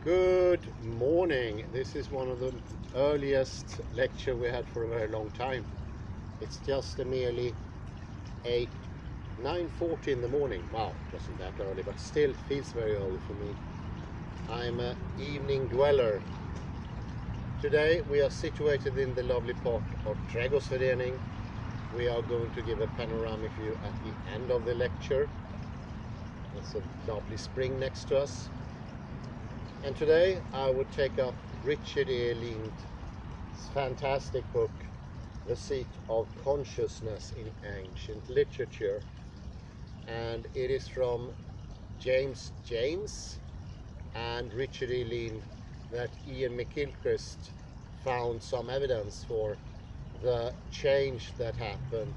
Good morning. This is one of the earliest lecture we had for a very long time. It's just merely 9:40 in the morning. Wow, it wasn't that early, but still feels very early for me. I'm an evening dweller. Today we are situated in the lovely part of Trädgårdsförening. We are going to give a panoramic view at the end of the lecture. There's a lovely spring next to us. And today I would take up Richard E. Lind's fantastic book, The Seat of Consciousness in Ancient Literature. And it is from James and Richard E. Lind that Ian McGilchrist found some evidence for the change that happened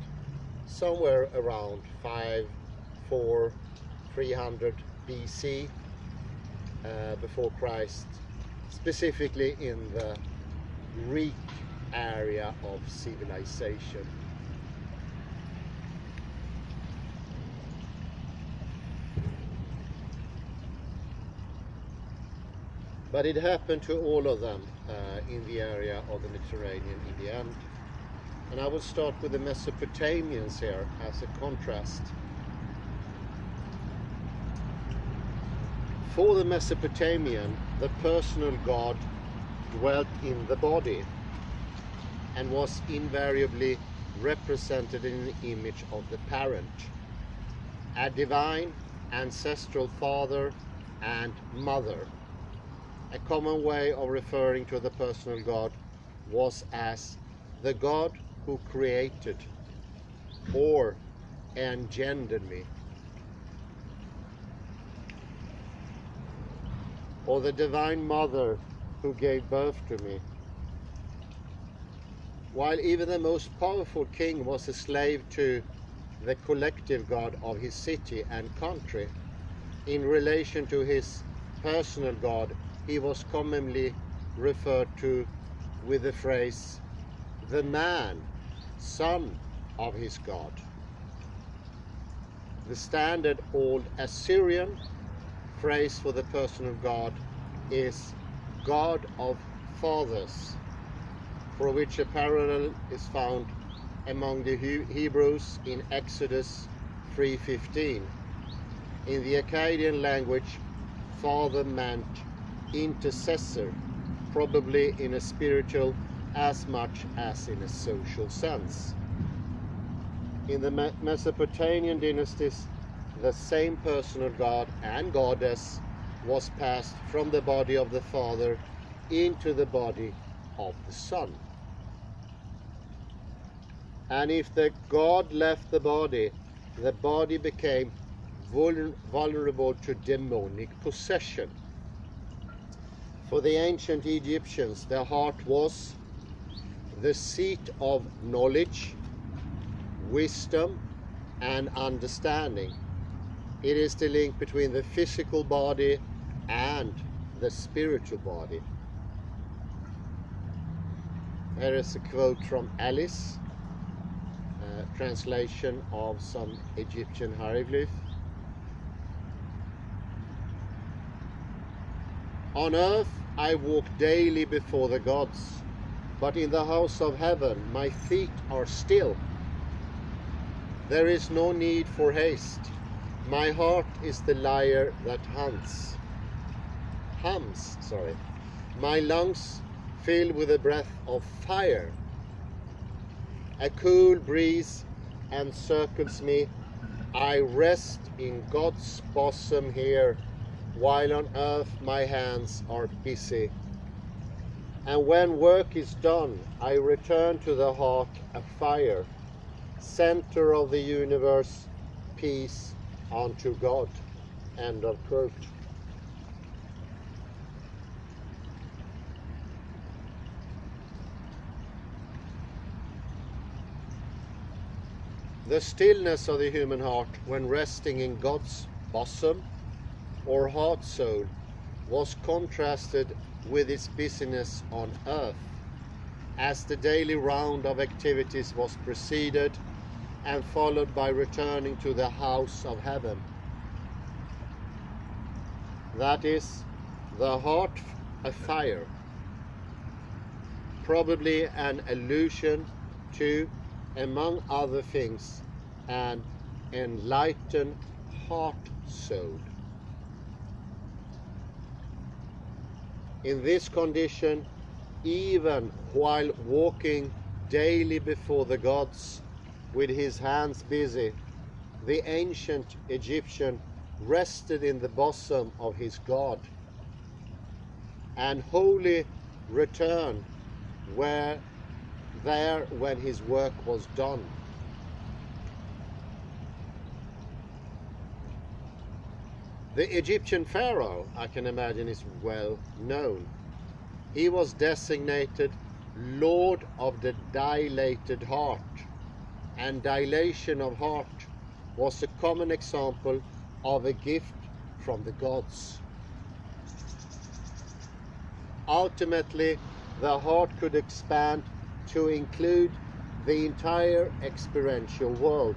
somewhere around 300 BC. Before Christ, specifically in the Greek area of civilization. But it happened to all of them in the area of the Mediterranean in the end. And I will start with the Mesopotamians here as a contrast. For the Mesopotamian, the personal God dwelt in the body and was invariably represented in the image of the parent, a divine ancestral father and mother. A common way of referring to the personal God was as the God who created or engendered me, or the divine mother who gave birth to me. While even the most powerful king was a slave to the collective God of his city and country, in relation to his personal God, he was commonly referred to with the phrase, the man, son of his God. The standard old Assyrian phrase for the personal God is God of fathers, for which a parallel is found among the Hebrews in Exodus 3:15. In the Akkadian language, father meant intercessor, probably in a spiritual as much as in a social sense. In the Mesopotamian dynasties, the same personal God and goddess was passed from the body of the father into the body of the son. And if the God left the body became vulnerable to demonic possession. For the ancient Egyptians, their heart was the seat of knowledge, wisdom, and understanding. It is the link between the physical body and the spiritual body. Here is a quote from Alice, a translation of some Egyptian hieroglyph. On earth I walk daily before the gods, but in the house of heaven my feet are still. There is no need for haste. My heart is the lyre that hums. My lungs filled with the breath of fire. A cool breeze encircles me. I rest in God's bosom here, while on earth my hands are busy. And when work is done, I return to the heart afire, center of the universe, peace unto God. End of quote. The stillness of the human heart when resting in God's bosom or heart soul was contrasted with its busyness on earth, as the daily round of activities was preceded and followed by returning to the house of heaven. That is, the heart a fire, probably an allusion to, among other things, an enlightened heart soul. In this condition, even while walking daily before the gods with his hands busy, the ancient Egyptian rested in the bosom of his God and wholly returned there when his work was done. The Egyptian pharaoh, I can imagine, is well known. He was designated Lord of the dilated heart, and dilation of heart was a common example of a gift from the gods. Ultimately, the heart could expand to include the entire experiential world,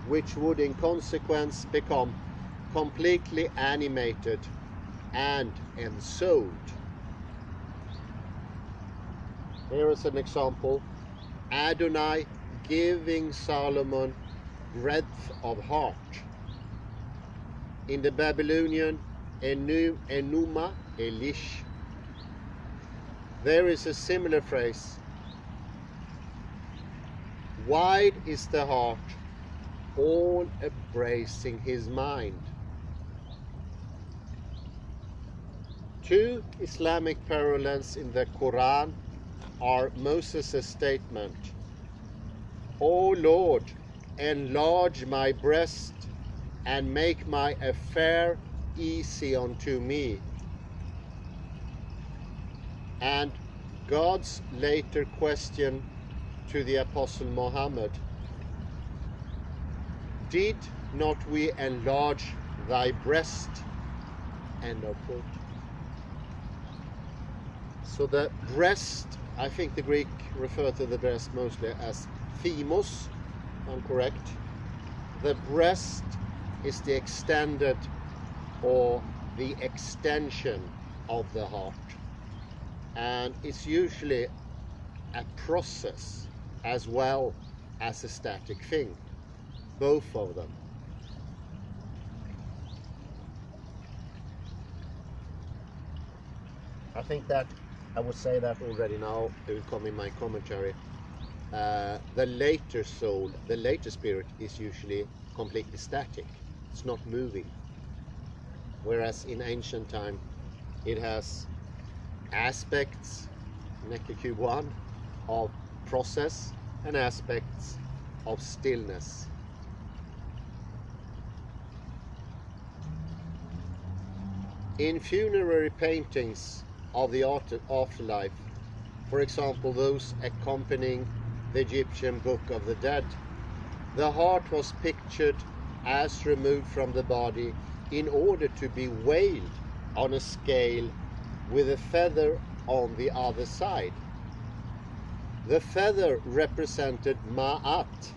which would in consequence become completely animated and ensouled. Here is an example. Adonai giving Solomon breadth of heart. In the Babylonian, Enuma Elish, there is a similar phrase. Wide is the heart, all embracing his mind. Two Islamic parallels in the Quran are Moses' statement, O Lord, enlarge my breast and make my affair easy unto me. And God's later question to the Apostle Muhammad, did not we enlarge thy breast? End of quote. So the breast, I think the Greek refer to the breast mostly as themos, if I'm correct. The breast is the extended or the extension of the heart. And it's usually a process as well as a static thing, both of them. I think that I would say that already now, it will come in my commentary. The later soul, the later spirit is usually completely static. It's not moving. Whereas in ancient time, it has aspects, Necker Cube 1, of process and aspects of stillness. In funerary paintings of the afterlife, for example those accompanying the Egyptian Book of the Dead, the heart was pictured as removed from the body in order to be weighed on a scale with a feather on the other side. The feather represented Ma'at,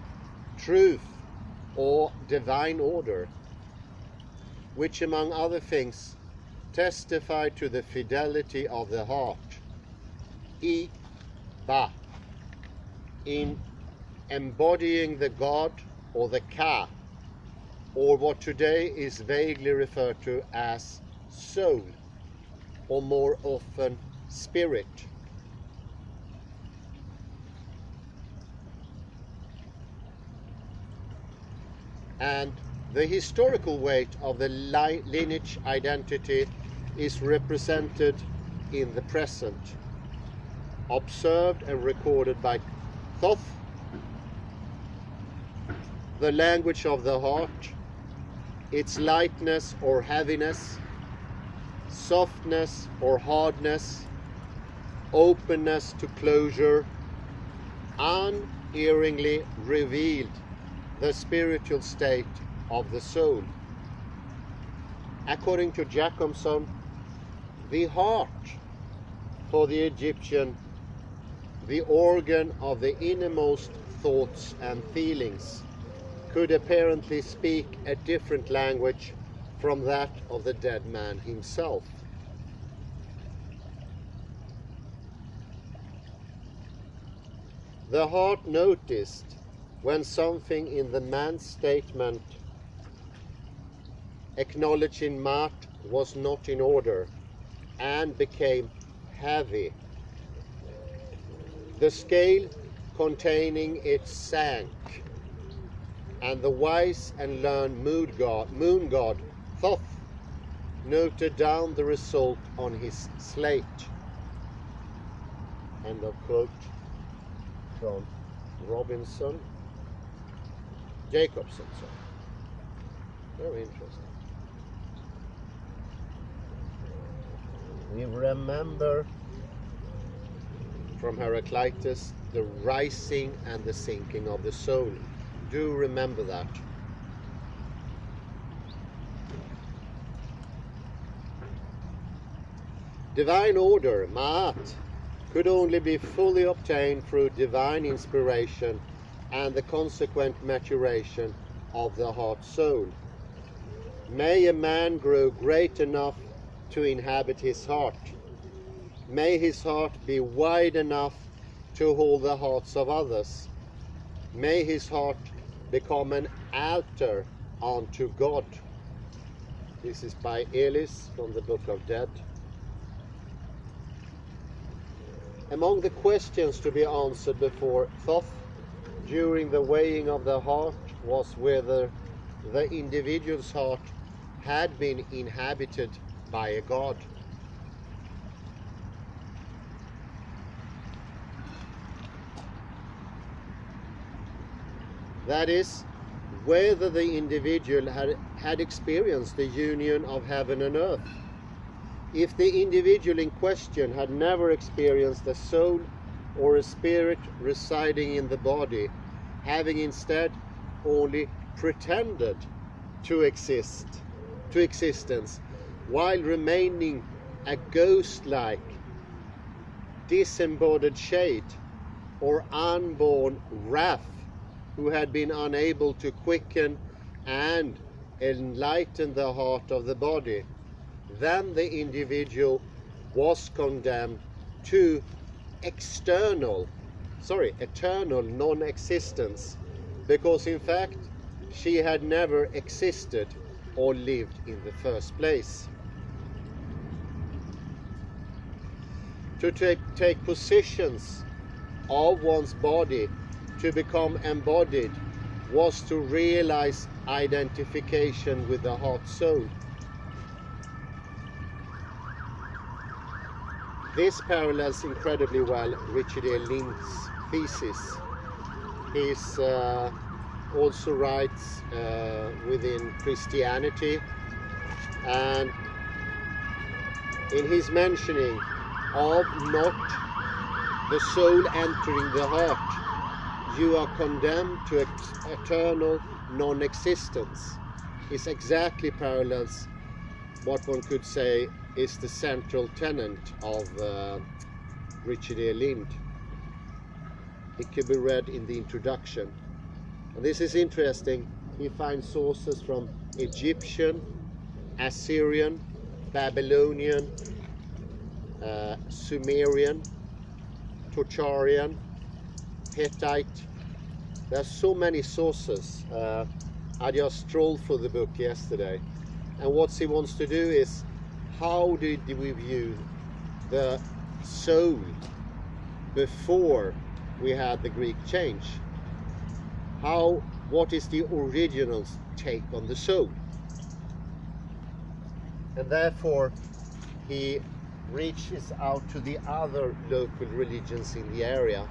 truth or divine order, which among other things testified to the fidelity of the heart. Ba, in embodying the God or the Ka, or what today is vaguely referred to as soul, or more often spirit. And the historical weight of the lineage identity is represented in the present, observed and recorded by Thoth, the language of the heart, its lightness or heaviness, softness or hardness, openness to closure, unerringly revealed the spiritual state of the soul. According to Jacobson, the heart for the Egyptian, the organ of the innermost thoughts and feelings, could apparently speak a different language from that of the dead man himself. The heart noticed when something in the man's statement acknowledging Mart was not in order and became heavy. The scale containing it sank, and the wise and learned moon god Thoth noted down the result on his slate. End of quote from Jacobson. Very interesting. We remember from Heraclitus the rising and the sinking of the soul. Do remember that. Divine order, Ma'at, could only be fully obtained through divine inspiration and the consequent maturation of the heart soul. May a man grow great enough to inhabit his heart. May his heart be wide enough to hold the hearts of others. May his heart become an altar unto God. This is by Elis from the Book of Dead. Among the questions to be answered before Thoth during the weighing of the heart was whether the individual's heart had been inhabited by a god. That is, whether the individual had experienced the union of heaven and earth. If the individual in question had never experienced a soul or a spirit residing in the body, having instead only pretended to existence, while remaining a ghost-like, disembodied shade or unborn wrath, who had been unable to quicken and enlighten the heart of the body, then the individual was condemned to eternal non-existence, because in fact she had never existed or lived in the first place. To take possessions of one's body, to become embodied, was to realize identification with the heart soul. This parallels incredibly well Richard A. Lind's thesis. He also writes within Christianity, and in his mentioning of not the soul entering the heart, you are condemned to eternal non-existence, is exactly parallels what one could say is the central tenet of Richard A. Lind. It can be read in the introduction. And this is interesting. He finds sources from Egyptian, Assyrian, Babylonian, Sumerian, Tocharian, Hittite. There are so many sources. I just strolled through the book yesterday, and what he wants to do is, how did we view the soul before we had the Greek change? What is the original take on the soul? And therefore he reaches out to the other local religions in the area.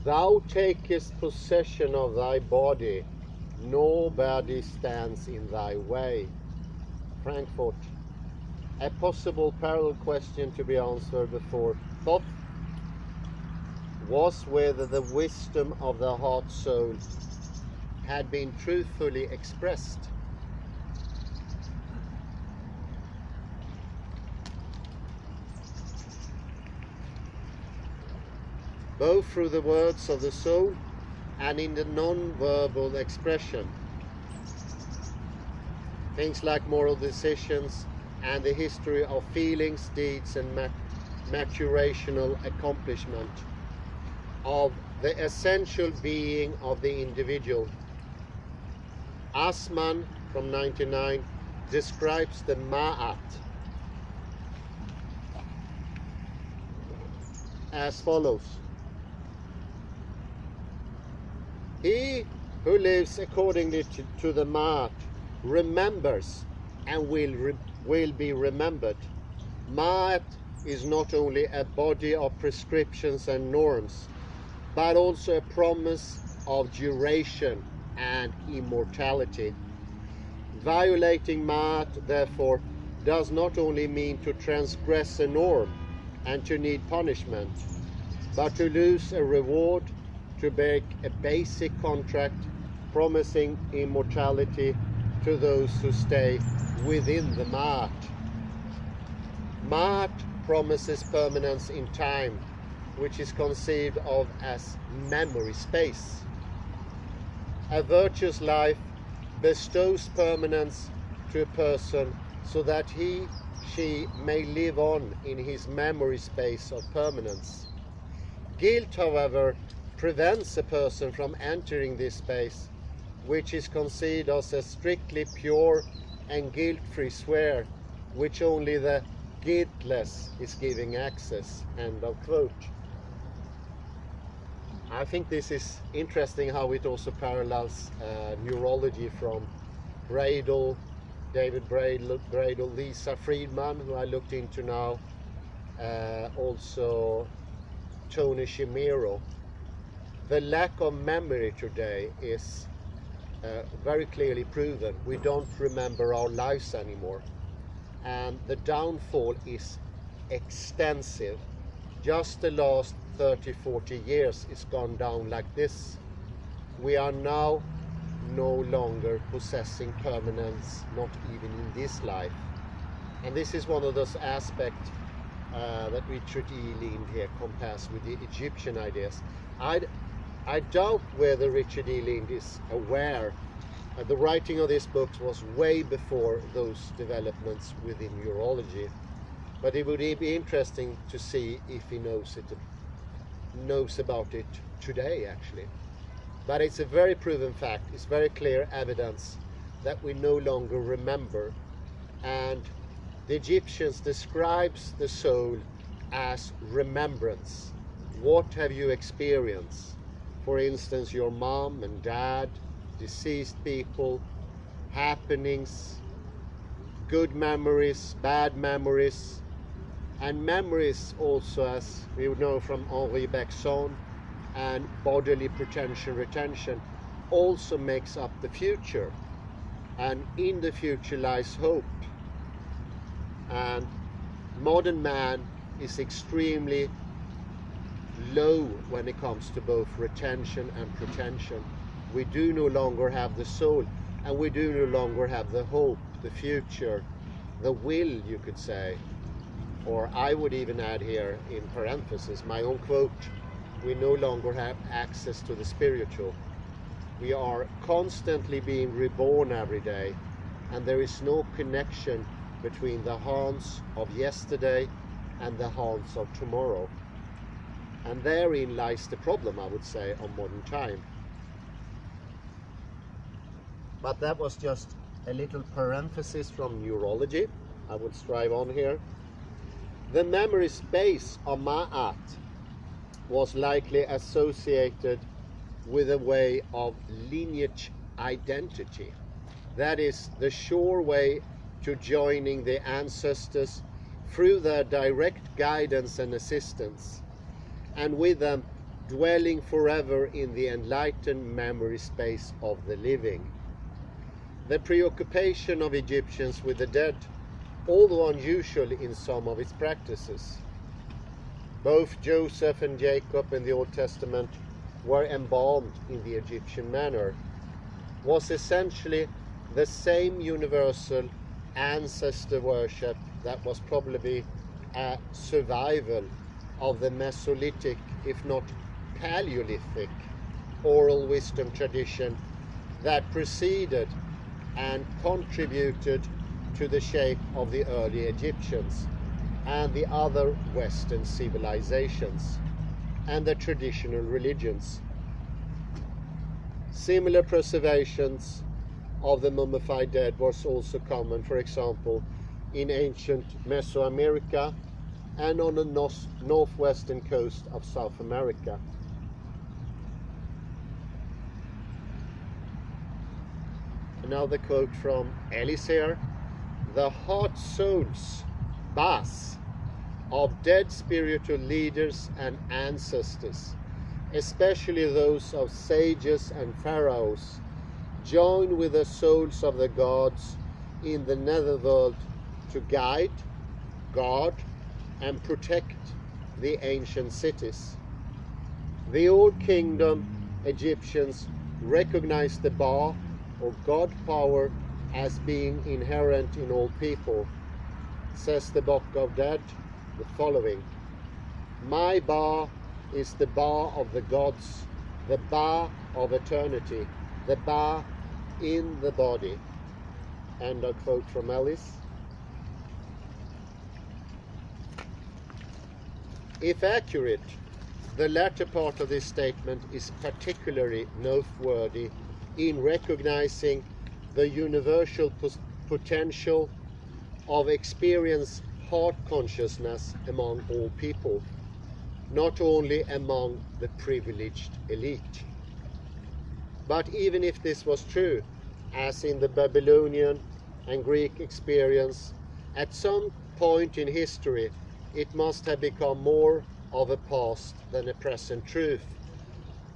Thou takest possession of thy body, nobody stands in thy way. Frankfurt. A possible parallel question to be answered before Thoth was whether the wisdom of the heart soul had been truthfully expressed. Both through the words of the soul and in the non-verbal expression. Things like moral decisions and the history of feelings, deeds and maturational accomplishment of the essential being of the individual. Assmann from 99 describes the Ma'at as follows. He who lives accordingly to the Ma'at remembers and will be remembered. Ma'at is not only a body of prescriptions and norms, but also a promise of duration and immortality. Violating Ma'at, therefore, does not only mean to transgress a norm and to need punishment, but to lose a reward, to break a basic contract promising immortality to those who stay within the Ma'at. Ma'at promises permanence in time, which is conceived of as memory space. A virtuous life bestows permanence to a person so that she may live on in his memory space of permanence. Guilt, however, prevents a person from entering this space, which is conceived as a strictly pure and guilt-free sphere, which only the guiltless is giving access. End of quote. I think this is interesting how it also parallels neurology from David Bradle, Lisa Friedman, who I looked into now, also Tony Shimiro. The lack of memory today is very clearly proven. We don't remember our lives anymore, and the downfall is extensive. Just the last 30-40 years it's gone down like this. We are now no longer possessing permanence, not even in this life. And this is one of those aspects that Richard E. Lind here compares with the Egyptian ideas. I doubt whether Richard E. Lind is aware. The writing of this book was way before those developments within neurology. But it would be interesting to see if he knows about it today, actually. But it's a very proven fact. It's very clear evidence that we no longer remember. And the Egyptians describes the soul as remembrance. What have you experienced? For instance, your mom and dad, deceased people, happenings, good memories, bad memories, and memories also, as we know from Henri Bergson, and bodily retention also makes up the future. And in the future lies hope. And modern man is extremely low when it comes to both retention and pretension. We do no longer have the soul, and we do no longer have the hope, the future, the will, you could say. Or I would even add here in parentheses my own quote, we no longer have access to the spiritual. We are constantly being reborn every day, and there is no connection between the Hans of yesterday and the Hans of tomorrow. And therein lies the problem, I would say, of modern time. But that was just a little parenthesis from neurology. I would strive on here. The memory space of Ma'at was likely associated with a way of lineage identity. That is, the sure way to joining the ancestors through their direct guidance and assistance, and with them dwelling forever in the enlightened memory space of the living. The preoccupation of Egyptians with the dead, although unusual in some of its practices, both Joseph and Jacob in the Old Testament were embalmed in the Egyptian manner, was essentially the same universal ancestor worship that was probably a survival of the Mesolithic, if not Paleolithic, oral wisdom tradition that preceded and contributed to the shape of the early Egyptians and the other Western civilizations and the traditional religions. Similar preservations of the mummified dead was also common, for example, in ancient Mesoamerica and on the northwestern coast of South America. Another quote from Ellis here: "The heart souls, bas, of dead spiritual leaders and ancestors, especially those of sages and pharaohs, join with the souls of the gods in the netherworld to guide, guard, and protect the ancient cities. The Old Kingdom Egyptians recognized the Ba, or God power, as being inherent in all people. Says the Book of Dead the following: My Ba is the Ba of the gods, the Ba of eternity, the Ba in the body." End of quote from Ellis. If accurate, the latter part of this statement is particularly noteworthy in recognizing the universal potential of experience heart consciousness among all people, not only among the privileged elite. But even if this was true, as in the Babylonian and Greek experience, at some point in history it must have become more of a past than a present truth,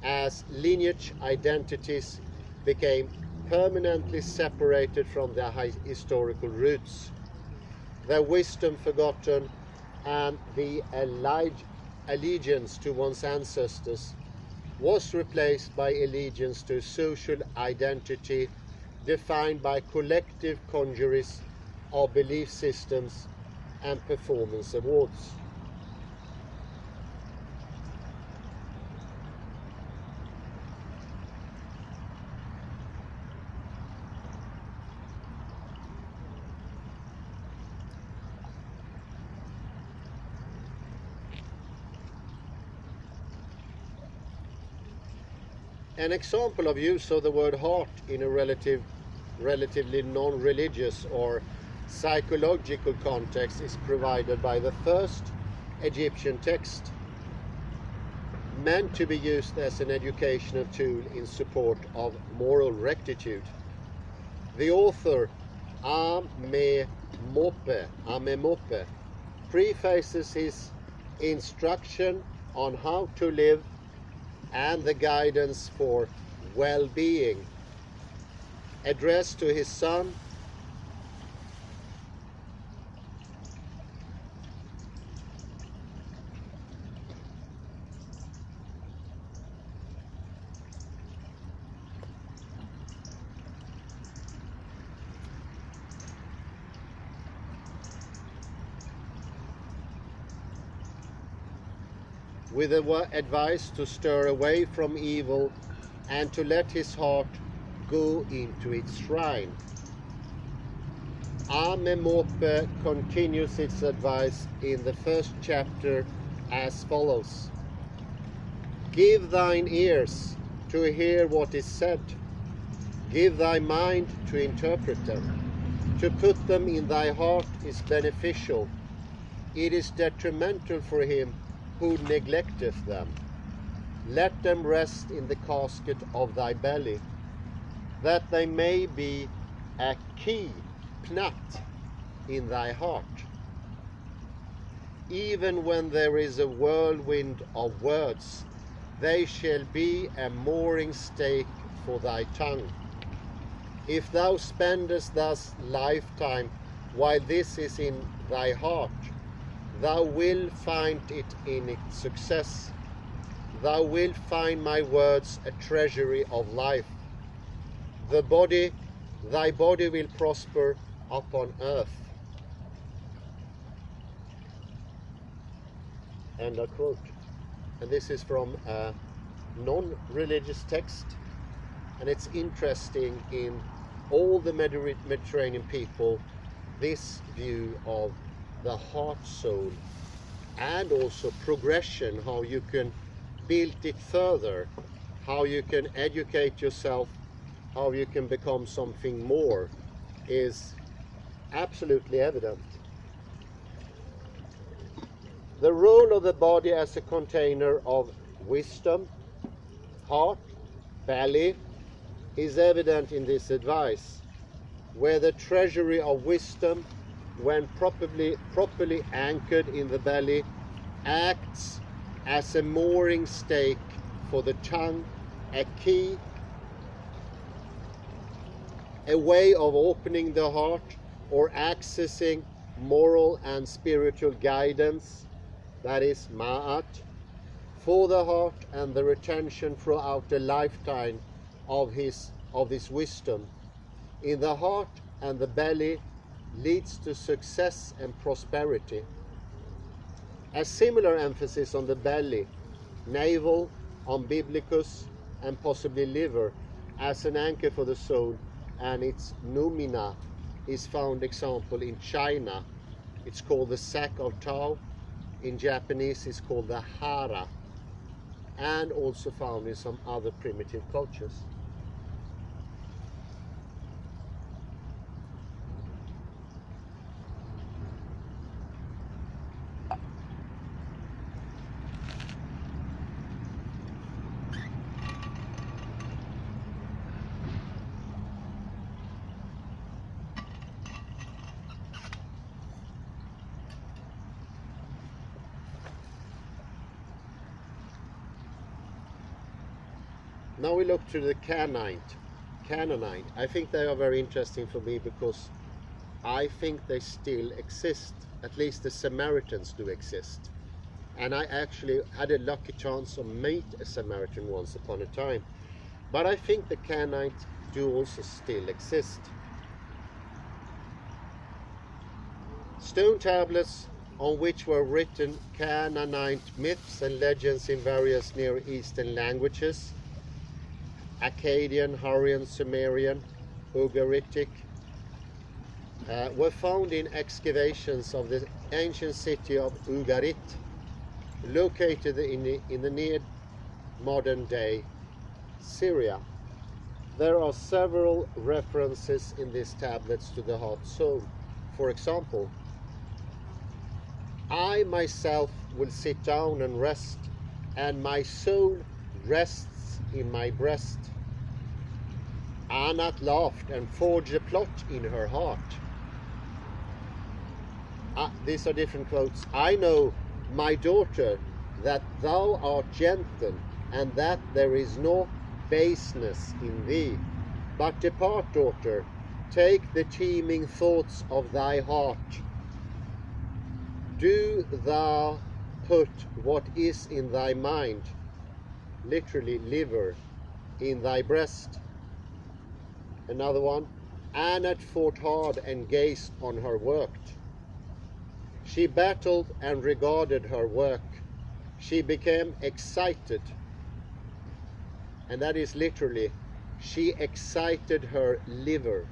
as lineage identities became permanently separated from their historical roots, their wisdom forgotten, and the allegiance to one's ancestors was replaced by allegiance to social identity defined by collective congeries of belief systems and performance awards. An example of use of the word heart in a relatively non-religious or psychological context is provided by the first Egyptian text, meant to be used as an educational tool in support of moral rectitude. The author, Amemope, prefaces his instruction on how to live and the guidance for well-being, addressed to his son, with advice to stir away from evil and to let his heart go into its shrine. Amemope continues its advice in the first chapter as follows: "Give thine ears to hear what is said, give thy mind to interpret them. To put them in thy heart is beneficial, it is detrimental for him who neglecteth them. Let them rest in the casket of thy belly, that they may be a key, pnat, in thy heart. Even when there is a whirlwind of words, they shall be a mooring stake for thy tongue. If thou spendest thus lifetime while this is in thy heart, thou wilt find it in its success. Thou wilt find my words a treasury of life. Thy body will prosper upon earth. End of quote. And this is from a non-religious text, and it's interesting in all the Mediterranean people, this view of the heart soul, and also progression, how you can build it further, how you can educate yourself, how you can become something more, is absolutely evident. The role of the body as a container of wisdom, heart, belly, is evident in this advice, where the treasury of wisdom, when properly anchored in the belly, acts as a mooring stake for the tongue, a key, a way of opening the heart or accessing moral and spiritual guidance, that is ma'at, for the heart, and the retention throughout the lifetime of this wisdom in the heart and the belly leads to success and prosperity. A similar emphasis on the belly, navel, umbilicus, and possibly liver as an anchor for the soul and its noumena is found, example, in China. It's called the sack of Tao. In Japanese it's called the hara, and also found in some other primitive cultures. Now we look to the Cannonline. I think they are very interesting for me because I think they still exist. At least the Samaritans do exist. And I actually had a lucky chance to meet a Samaritan once upon a time. But I think the Canaanites do also still exist. Stone tablets on which were written Canaanite myths and legends in various Near Eastern languages, Akkadian, Hurrian, Sumerian, Ugaritic, were found in excavations of the ancient city of Ugarit, located in the near modern day Syria. There are several references in these tablets to the heart soul. For example, I myself will sit down and rest, and my soul rests in my breast. Anat laughed and forged a plot in her heart. These are different quotes. I know, my daughter, that thou art gentle, and that there is no baseness in thee. But depart, daughter, take the teeming thoughts of thy heart. Do thou put what is in thy mind, literally liver, in thy breast. Another one, Anat fought hard and gazed on her work. She battled and regarded her work. She became excited. And that is literally, she excited her liver.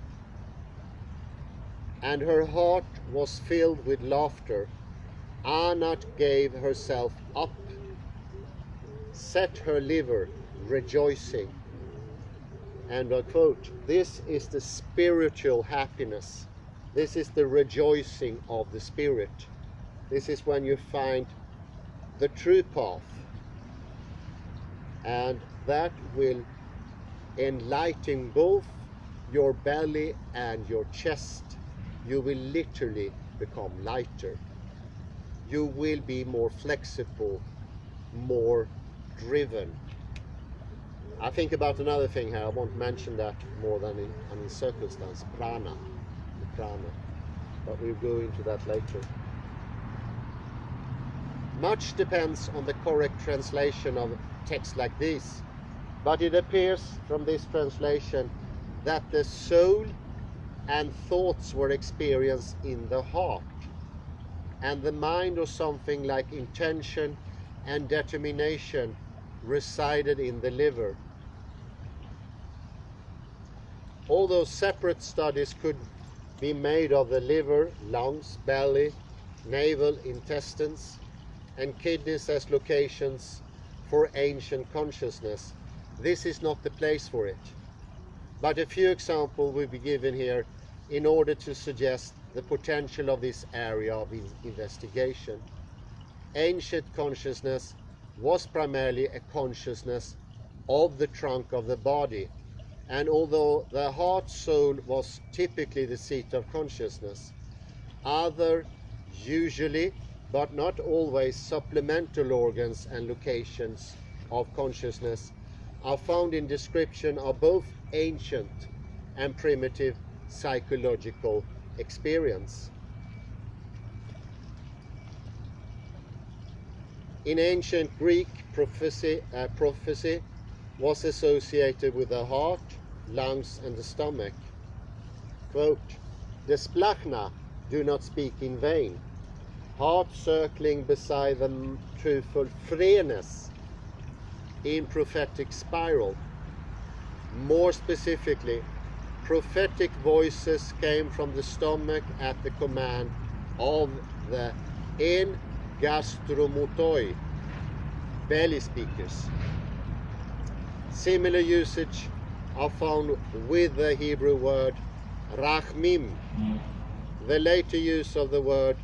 And her heart was filled with laughter. Anat gave herself up, set her liver rejoicing. End of quote. This is the spiritual happiness. This is the rejoicing of the spirit. This is when you find the true path. And that will enlighten both your belly and your chest. You will literally become lighter. You will be more flexible, more driven. I think about another thing here. I won't mention that more than in circumstance. Prana. The prana. But we'll go into that later. Much depends on the correct translation of texts like this, but it appears from this translation that the soul and thoughts were experienced in the heart, and the mind, or something like intention and determination, resided in the liver. Although separate studies could be made of the liver, lungs, belly, navel, intestines, and kidneys as locations for ancient consciousness, this is not the place for it. But a few examples will be given here in order to suggest the potential of this area of investigation. Ancient consciousness was primarily a consciousness of the trunk of the body, and although the heart soul was typically the seat of consciousness, other, usually but not always, supplemental organs and locations of consciousness are found in description of both ancient and primitive psychological experience. In ancient Greek, prophecy was associated with the heart, lungs, and the stomach. Quote, "The splachna do not speak in vain, heart circling beside the truthful phrenes in prophetic spiral." More specifically, prophetic voices came from the stomach at the command of the en gastromotoi, belly speakers. Similar usage are found with the Hebrew word rachmim, the later use of the word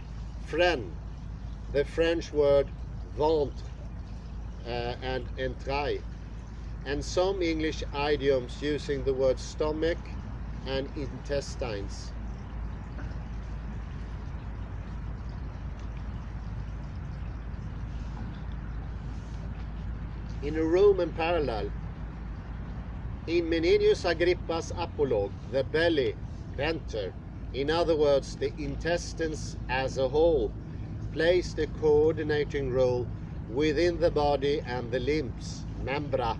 frein, the French word ventre and entrailles, and some English idioms using the word stomach and intestines. In a Roman parallel, in Menenius Agrippa's apologue, the belly, venter, in other words, the intestines as a whole, plays the coordinating role within the body, and the limbs, membra,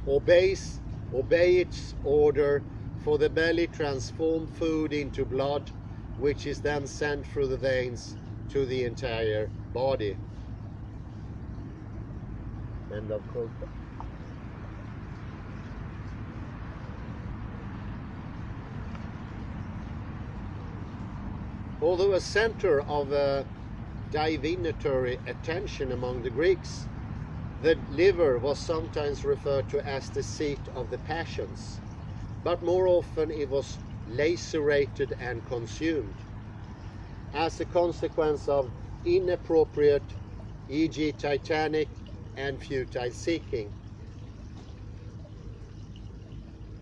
obey its order, for the belly transforms food into blood, which is then sent through the veins to the entire body. End of quote. Although a center of divinatory attention among the Greeks, the liver was sometimes referred to as the seat of the passions, but more often it was lacerated and consumed as a consequence of inappropriate, e.g. titanic and futile seeking.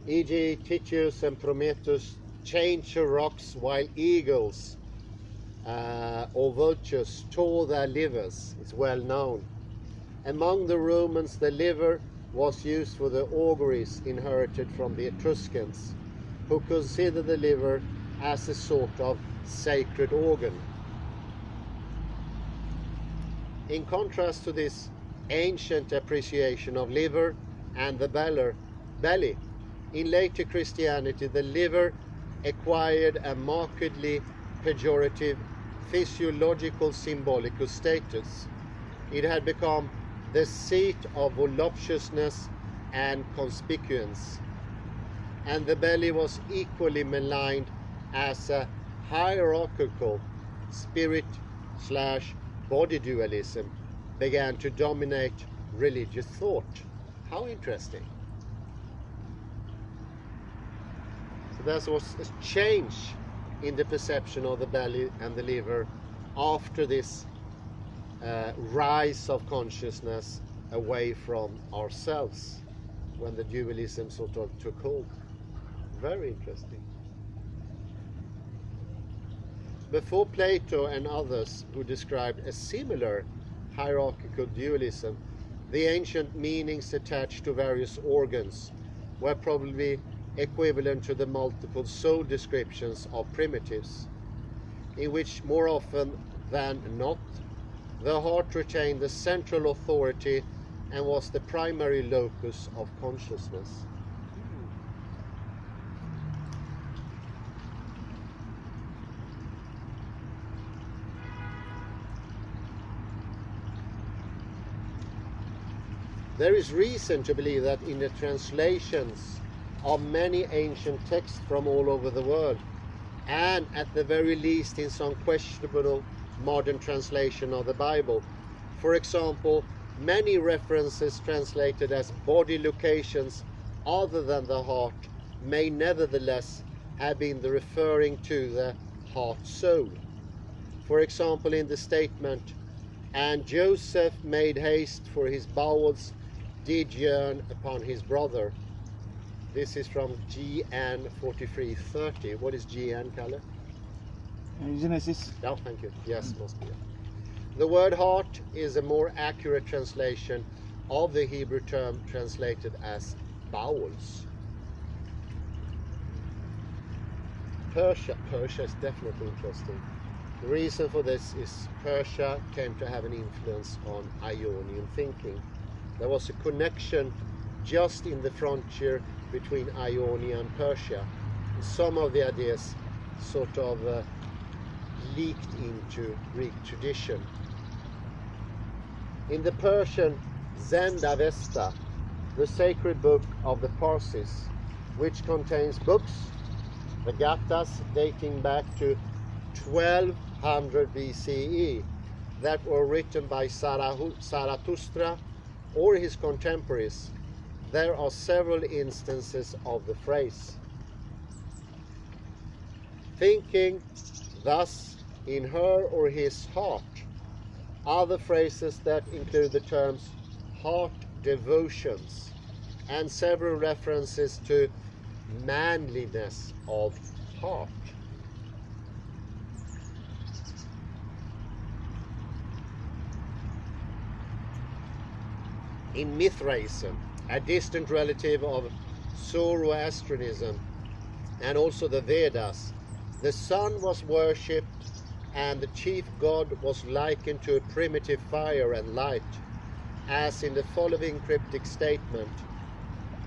E.g. Tityus and Prometheus changed the rocks while eagles or vultures tore their livers. It's well known. Among the Romans, the liver was used for the auguries inherited from the Etruscans, who considered the liver as a sort of sacred organ. In contrast to this ancient appreciation of liver and the belly, in later Christianity, the liver acquired a markedly pejorative physiological symbolical status. It had become the seat of voluptuousness and conspicuance, and the belly was equally maligned as a hierarchical spirit/body dualism began to dominate religious thought. How interesting. So there was a change in the perception of the belly and the liver after this rise of consciousness away from ourselves, when the dualism sort of took hold. Very interesting. Before Plato and others who described a similar hierarchical dualism, the ancient meanings attached to various organs were probably equivalent to the multiple soul descriptions of primitives, in which more often than not The heart retained the central authority and was the primary locus of consciousness. There is reason to believe that in the translations of many ancient texts from all over the world, and at the very least in some questionable modern translation of the Bible, for example, many references translated as body locations other than the heart may nevertheless have been referring to the heart-soul. For example, in the statement, "And Joseph made haste, for his bowels did yearn upon his brother." This is from GN 4330. What is GN, Kalle? Genesis. Oh, thank you. Yes, must be. The word heart is a more accurate translation of the Hebrew term translated as bowels. Persia is definitely interesting. The reason for this is Persia came to have an influence on Ionian thinking. There was a connection just in the frontier between Ionia and Persia. Some of the ideas sort of leaked into Greek tradition. In the Persian Zend-Avesta, the sacred book of the Parsis, which contains books, the Gathas, dating back to 1200 BCE, that were written by Zarathustra or his contemporaries, there are several instances of the phrase. Thinking thus in her or his heart. Other phrases that include the terms heart devotions and several references to manliness of heart. In Mithraism, a distant relative of Zoroastrianism and also the Vedas, the sun was worshipped and the chief god was likened to a primitive fire and light, as in the following cryptic statement: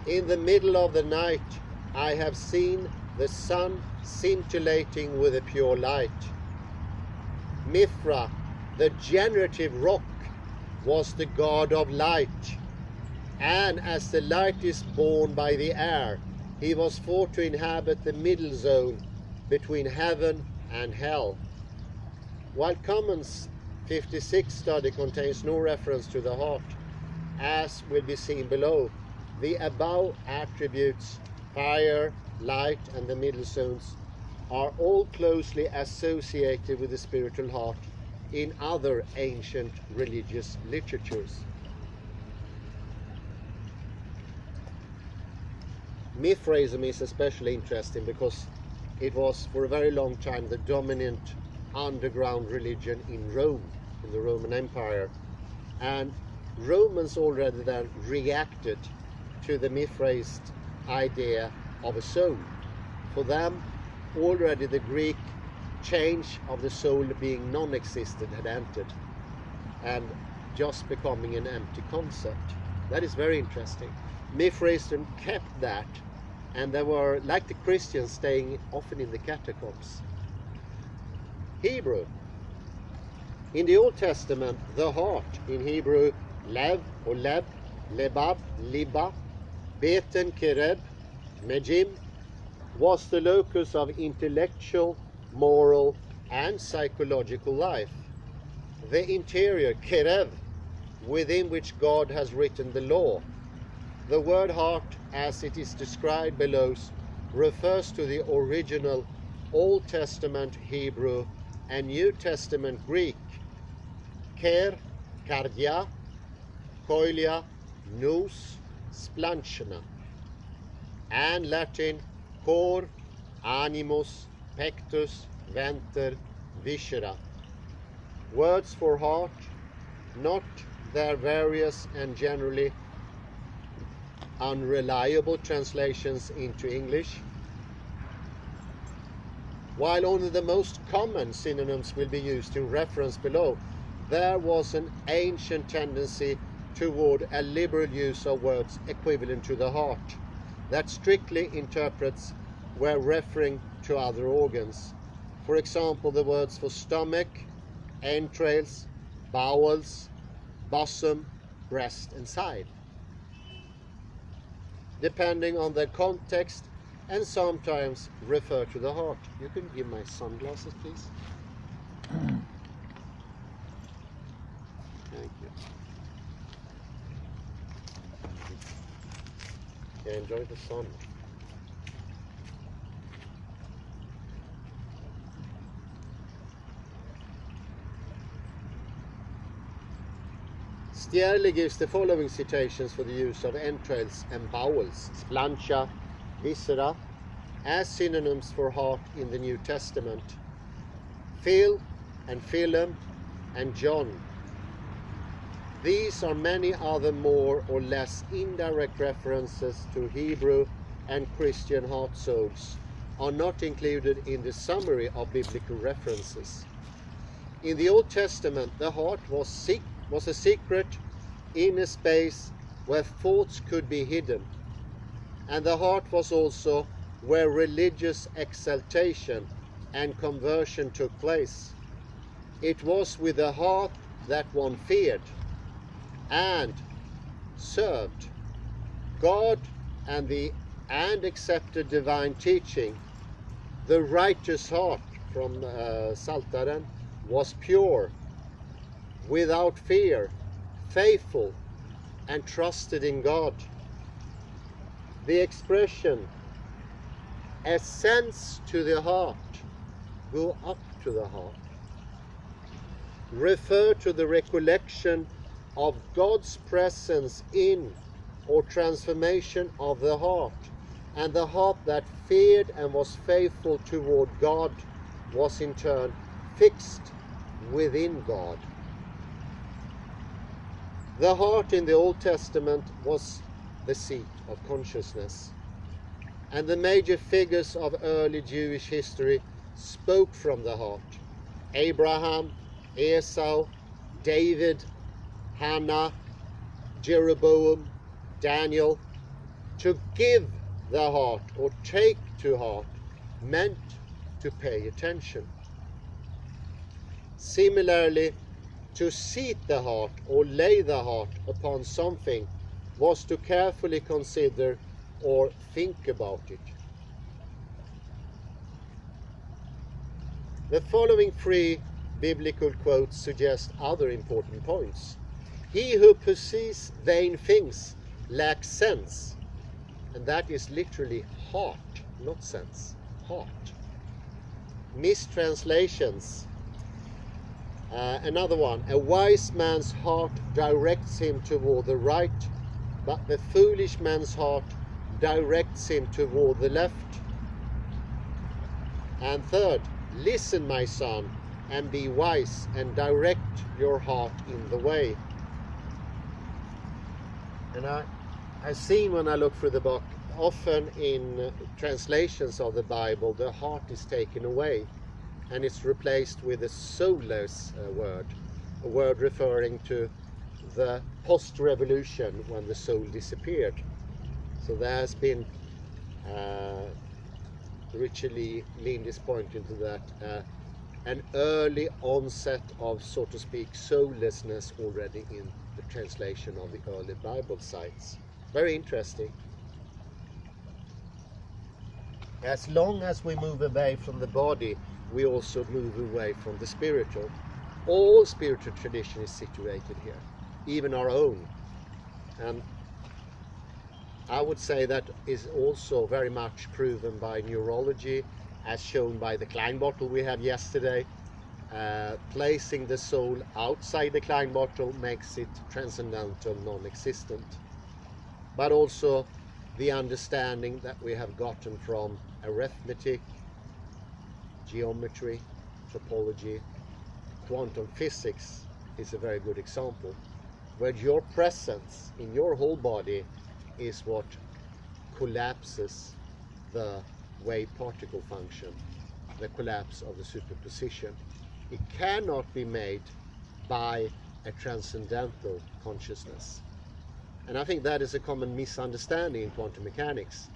"In the middle of the night I have seen the sun scintillating with a pure light." Mithra, the generative rock, was the god of light, and as the light is born by the air, he was thought to inhabit the middle zone between heaven and hell. While Common's 56 study contains no reference to the heart, as will be seen below, the above attributes, fire, light, and the middle zones, are all closely associated with the spiritual heart in other ancient religious literatures. Mithraism is especially interesting because it was for a very long time the dominant underground religion in Rome, in the Roman Empire, and Romans already then reacted to the Mithraist idea of a soul. For them, already the Greek change of the soul being non-existent had entered and just becoming an empty concept. That is very interesting. Mithraism kept that, and they were, like the Christians, staying often in the catacombs. Hebrew. In the Old Testament, the heart, in Hebrew, lev or leb, lebab, liba, beten, kereb, mejim, was the locus of intellectual, moral, and psychological life. The interior, kerev, within which God has written the law. The word heart, as it is described below, refers to the original Old Testament Hebrew and New Testament Greek, ker, kardia, koilia, nous, splanchna, and Latin, cor, animus, pectus, venter, viscera. Words for heart, not their various and generally unreliable translations into English. While only the most common synonyms will be used in reference below, there was an ancient tendency toward a liberal use of words equivalent to the heart that strictly interprets where referring to other organs. For example, the words for stomach, entrails, bowels, bosom, breast, and side, depending on the context, and sometimes refer to the heart. You can give my sunglasses, please. Thank you. Yeah, enjoy the sun. Stierle gives the following citations for the use of entrails and bowels, splanchna, viscera, as synonyms for heart in the New Testament. Phil and Philem and John. These are many other more or less indirect references to Hebrew and Christian heart souls are not included in the summary of biblical references. In the Old Testament, the heart was a secret inner space where thoughts could be hidden, and the heart was also where religious exaltation and conversion took place. It was with the heart that one feared and served God and accepted divine teaching. The righteous heart, from Psaltaren, was pure, without fear, faithful, and trusted in God. The expression ascends to the heart, go up to the heart, refer to the recollection of God's presence in or transformation of the heart, and the heart that feared and was faithful toward God was in turn fixed within God. The heart in the Old Testament was the seat of consciousness, and the major figures of early Jewish history spoke from the heart. Abraham, Esau, David, Hannah, Jeroboam, Daniel. To give the heart or take to heart meant to pay attention. Similarly, to seat the heart or lay the heart upon something was to carefully consider or think about it. The following 3 biblical quotes suggest other important points. He who pursues vain things lacks sense, and that is literally heart, not sense, heart. Mistranslations. Another one, a wise man's heart directs him toward the right, but the foolish man's heart directs him toward the left. And third, listen, my son, and be wise, and direct your heart in the way. And I've seen when I look through the book, often in translations of the Bible, the heart is taken away and it's replaced with a soulless word, a word referring to the post-revolution when the soul disappeared. So there has been, Richard Lind is pointing to that, an early onset of, so to speak, soullessness already in the translation of the early Bible sites. Very interesting. As long as we move away from the body, we also move away from the spiritual. All spiritual tradition is situated here, even our own. And I would say that is also very much proven by neurology, as shown by the Klein bottle we had yesterday. Placing the soul outside the Klein bottle makes it transcendental, non-existent. But also the understanding that we have gotten from arithmetic, geometry, topology, quantum physics is a very good example, where your presence in your whole body is what collapses the wave particle function, the collapse of the superposition. It cannot be made by a transcendental consciousness. And I think that is a common misunderstanding in quantum mechanics.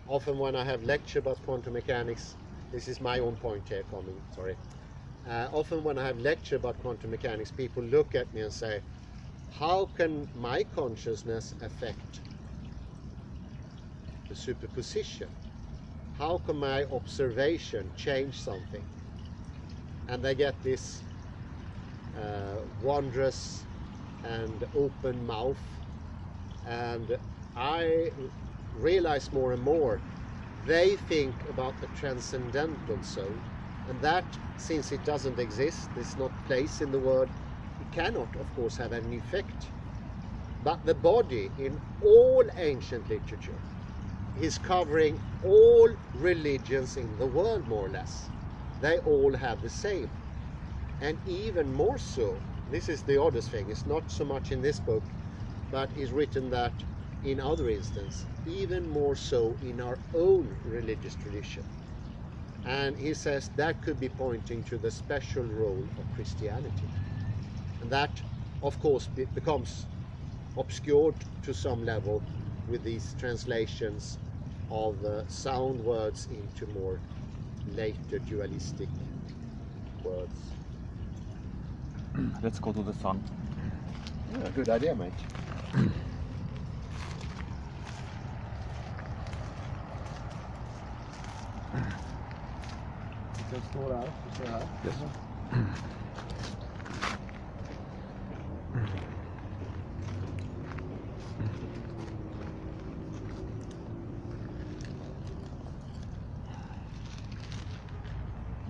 Often when I have lecture about quantum mechanics, this is my own point here coming, sorry. Often when I have lecture about quantum mechanics, people look at me and say, how can my consciousness affect the superposition? How can my observation change something? And they get this wondrous and open mouth. And I realize more and more, they think about the transcendental soul, and that, since it doesn't exist, it's not place in the world, it cannot, of course, have any effect. But the body, in all ancient literature, is covering all religions in the world, more or less. They all have the same. And even more so, this is the oddest thing, it's not so much in this book, but is written that in other instances, even more so in our own religious tradition. And he says that could be pointing to the special role of Christianity. And that, of course, becomes obscured to some level with these translations of sound words into more later dualistic words. Let's go to the sun. Yeah, good idea, mate. Det står här, du ser här. Yes.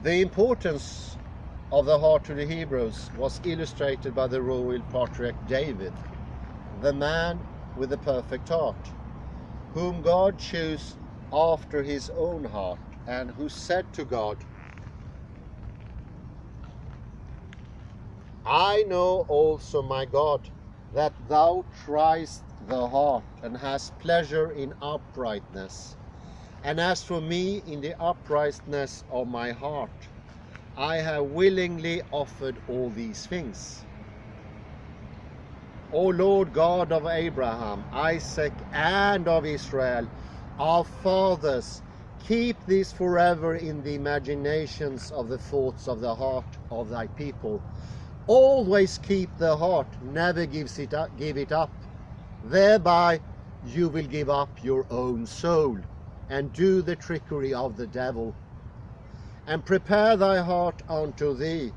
The importance of the heart to the Hebrews was illustrated by the royal patriarch David, the man with the perfect heart, whom God chose after his own heart, and who said to God, I know also, my God, that thou triest the heart and hast pleasure in uprightness. And as for me, in the uprightness of my heart, I have willingly offered all these things. O Lord God of Abraham, Isaac, and of Israel, our fathers, keep this forever in the imaginations of the thoughts of the heart of thy people. Always keep the heart, never give it up. Thereby you will give up your own soul, and do the trickery of the devil. And prepare thy heart unto thee,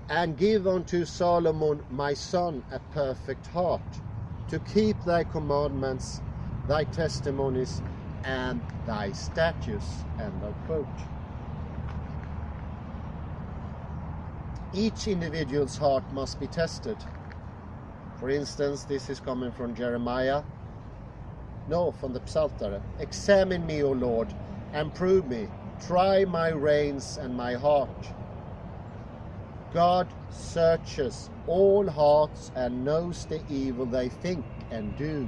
and give unto Solomon my son a perfect heart, to keep thy commandments, thy testimonies, and thy statutes. End of quote. Each individual's heart must be tested. For instance, this is coming from Jeremiah. No, from the Psalter. Examine me, O Lord, and prove me. Try my reins and my heart. God searches all hearts and knows the evil they think and do.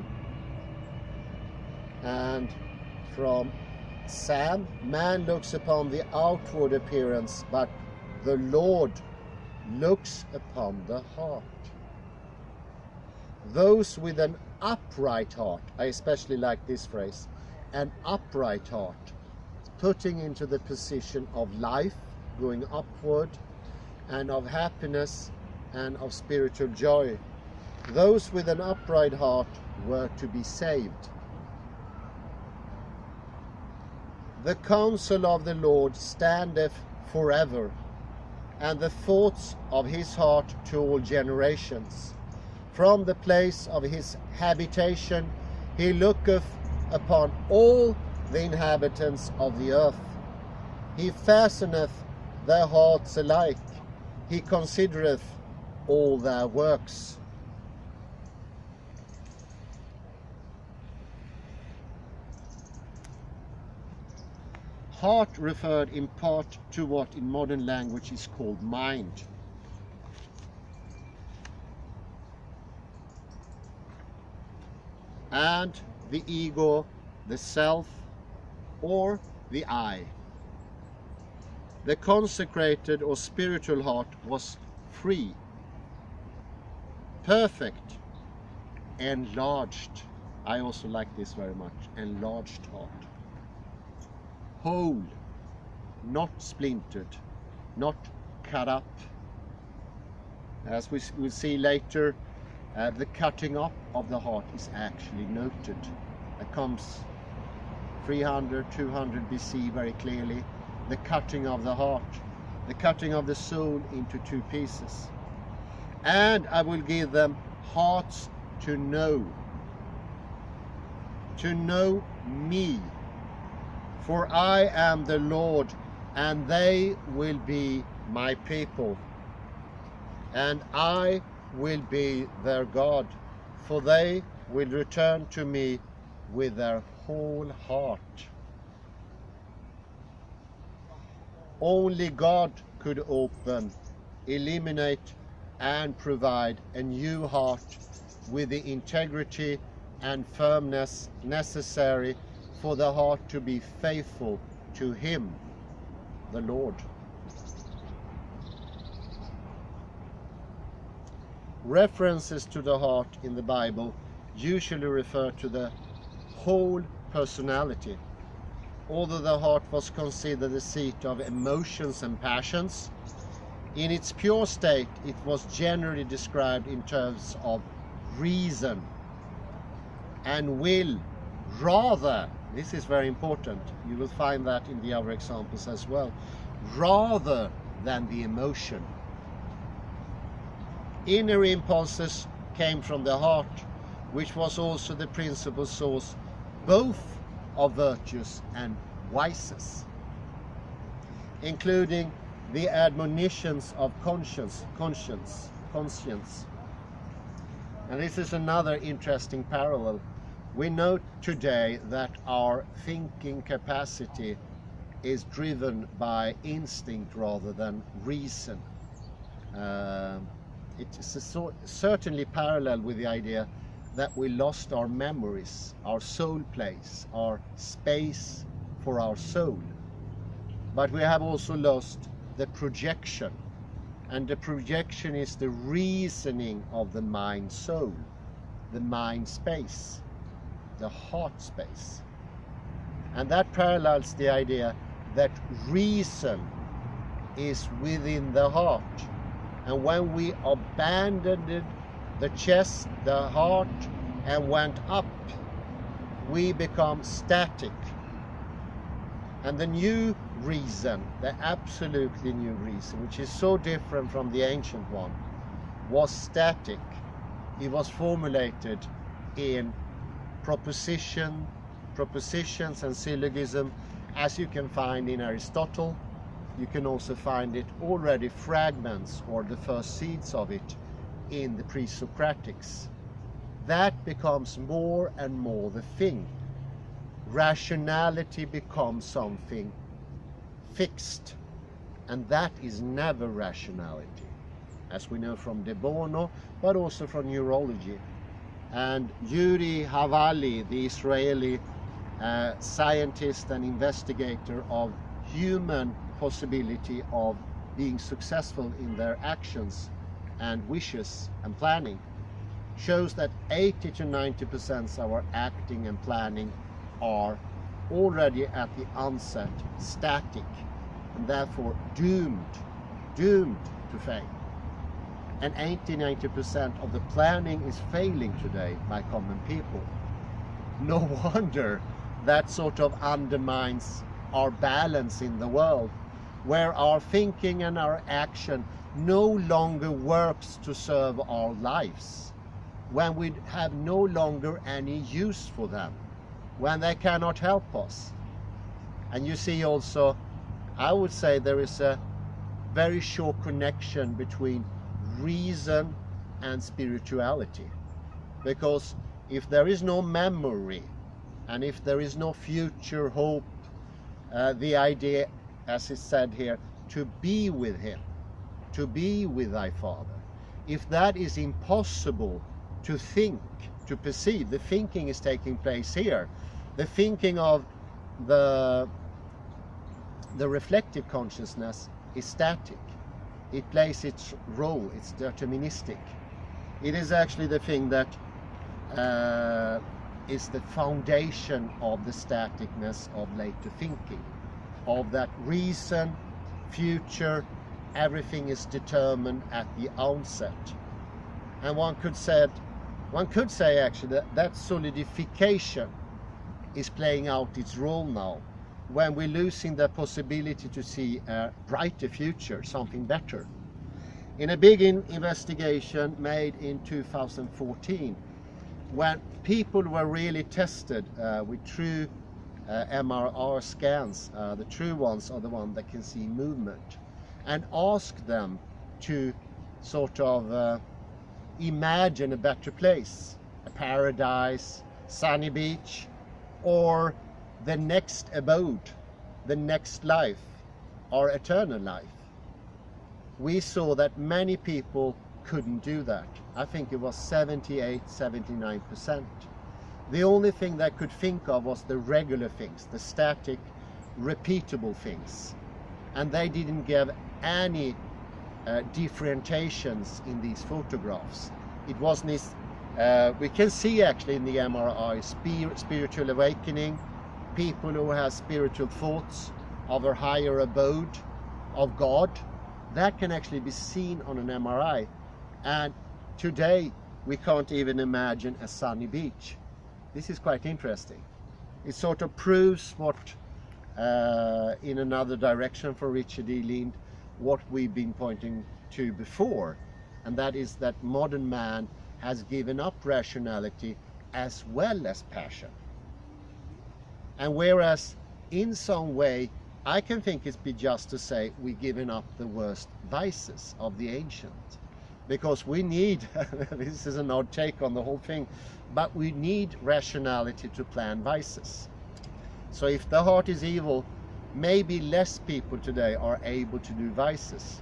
And from Sam, man looks upon the outward appearance, but the Lord looks upon the heart. Those with an upright heart, I especially like this phrase, an upright heart, putting into the position of life, going upward, and of happiness and of spiritual joy. Those with an upright heart were to be saved. The counsel of the Lord standeth forever, and the thoughts of his heart to all generations. From the place of his habitation he looketh upon all the inhabitants of the earth. He fasteneth their hearts alike. He considereth all their works. Heart referred in part to what in modern language is called mind. And the ego, the self, or the I. The consecrated or spiritual heart was free, perfect, enlarged. I also like this very much. Enlarged heart. Whole, not splintered, not cut up. As we will see later, the cutting up of the heart is actually noted. It comes 300, 200 BC very clearly. The cutting of the heart, the cutting of the soul into two pieces. And I will give them hearts to know me. For I am the Lord, and they will be my people. And I will be their God, for they will return to me with their whole heart. Only God could open, eliminate, and provide a new heart with the integrity and firmness necessary for the heart to be faithful to Him, the Lord. References to the heart in the Bible usually refer to the whole personality. Although the heart was considered the seat of emotions and passions, in its pure state it was generally described in terms of reason and will, rather, this is very important, you will find that in the other examples as well, rather than the emotion. Inner impulses came from the heart, which was also the principal source both of virtues and vices, including the admonitions of conscience. And this is another interesting parallel. We know today that our thinking capacity is driven by instinct rather than reason. It is certainly parallel with the idea that we lost our memories, our soul place, our space for our soul. But we have also lost the projection, and the projection is the reasoning of the mind soul, the mind space, the heart space. And that parallels the idea that reason is within the heart. And when we abandoned the chest, the heart, and went up, we become static. And the new reason, the absolutely new reason, which is so different from the ancient one, was static. It was formulated in propositions and syllogism, as you can find in Aristotle. You can also find it already fragments or the first seeds of it in the pre-Socratics. That becomes more and more the thing. Rationality becomes something fixed, and that is never rationality, as we know from De Bono, but also from neurology. And Yuri Havali, the Israeli scientist and investigator of human possibility of being successful in their actions and wishes and planning, shows that 80 to 90% of our acting and planning are already at the onset static, and therefore doomed to fail. And 80-90% of the planning is failing today by common people. No wonder that sort of undermines our balance in the world, where our thinking and our action no longer works to serve our lives, when we have no longer any use for them, when they cannot help us. And you see also, I would say there is a very short connection between reason and spirituality, because if there is no memory and if there is no future hope, the idea, as is said here, to be with Him, to be with thy Father, if that is impossible to think, to perceive, the thinking is taking place here. The thinking of the reflective consciousness is static. It plays its role, it's deterministic. It is actually the thing that is the foundation of the staticness of later thinking, of that reason, future, everything is determined at the onset. And one could say actually that solidification is playing out its role now, when we're losing the possibility to see a brighter future, something better. In a big investigation made in 2014, when people were really tested with true MRI scans, the true ones are the ones that can see movement, and asked them to sort of imagine a better place, a paradise, sunny beach, or the next abode, the next life, or eternal life. We saw that many people couldn't do that. I think it was 78-79%. The only thing they could think of was the regular things, the static, repeatable things. And they didn't give any differentiations in these photographs. It wasn't we can see actually in the MRI spiritual awakening, people who have spiritual thoughts of a higher abode of God. That can actually be seen on an MRI. And today we can't even imagine a sunny beach. This is quite interesting. It sort of proves what in another direction for Richard E. Lind, what we've been pointing to before, and that is that modern man has given up rationality as well as passion. And whereas in some way I can think it's be just to say we've given up the worst vices of the ancient, because we need this is an odd take on the whole thing, but we need rationality to plan vices. So if the heart is evil, maybe less people today are able to do vices,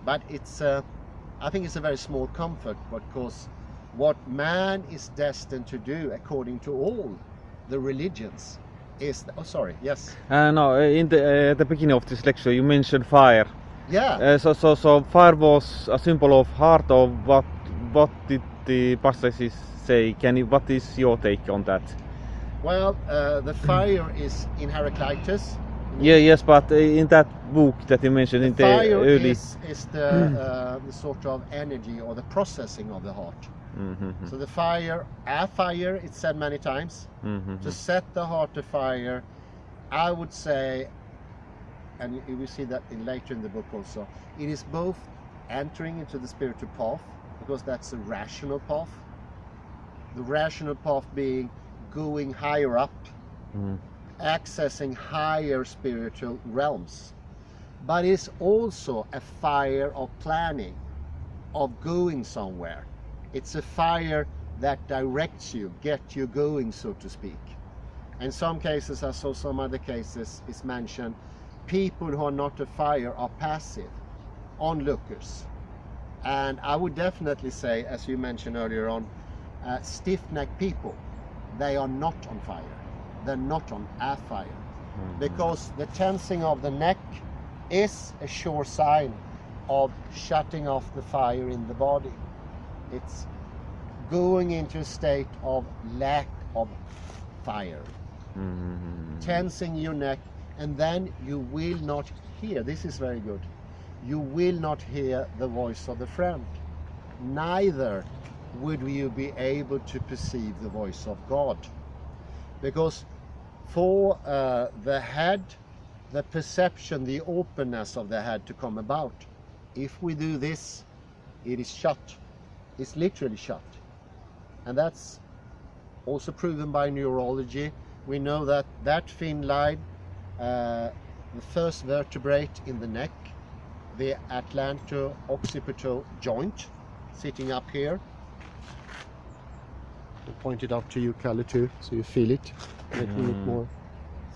but it's I think it's a very small comfort, because what man is destined to do according to all the religions is oh sorry, yes. No, in the beginning of this lecture you mentioned fire. Yeah. So fire was a symbol of heart, or what did the passages say? What is your take on that? Well, the fire is in Heraclitus. Yeah, yes, but in that book that you mentioned, in the fire early... is the sort of energy or the processing of the heart. Mm-hmm. So the fire, it's said many times, to set the heart afire, I would say, and you will see that later in the book also, it is both entering into the spiritual path, because that's a rational path. The rational path being going higher up, accessing higher spiritual realms. But it's also a fire of planning, of going somewhere. It's a fire that directs you, get you going, so to speak. In some cases, I saw some other cases, it's mentioned, people who are not a fire are passive, onlookers. And I would definitely say, as you mentioned earlier on, stiff-necked people, they are not on fire. They're not on a fire. Because the tensing of the neck is a sure sign of shutting off the fire in the body. It's going into a state of lack of fire. Tensing your neck, and then you will not hear, this is very good, you will not hear the voice of the friend. Neither would you be able to perceive the voice of God. Because for the head, the perception, the openness of the head to come about, if we do this, it is shut. It's literally shut. And that's also proven by neurology. We know that that thin line, the first vertebrate in the neck, the Atlanto-Occipital joint, sitting up here. I'll point it up to you, Kalle, too, so you feel it, making it more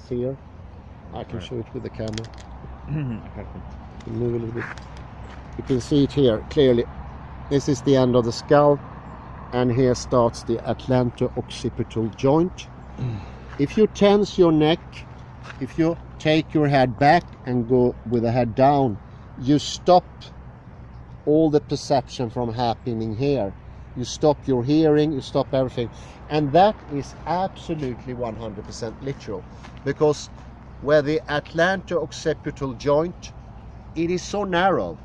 clear. I can show it with the camera. Move a little bit. You can see it here clearly. This is the end of the skull, and here starts the Atlanto-Occipital joint. If you tense your neck, if you take your head back and go with the head down, you stop all the perception from happening here. you stop your hearing, you stop everything. And that is absolutely 100% literal, because where the Atlanto-Occipital joint, it is so narrow,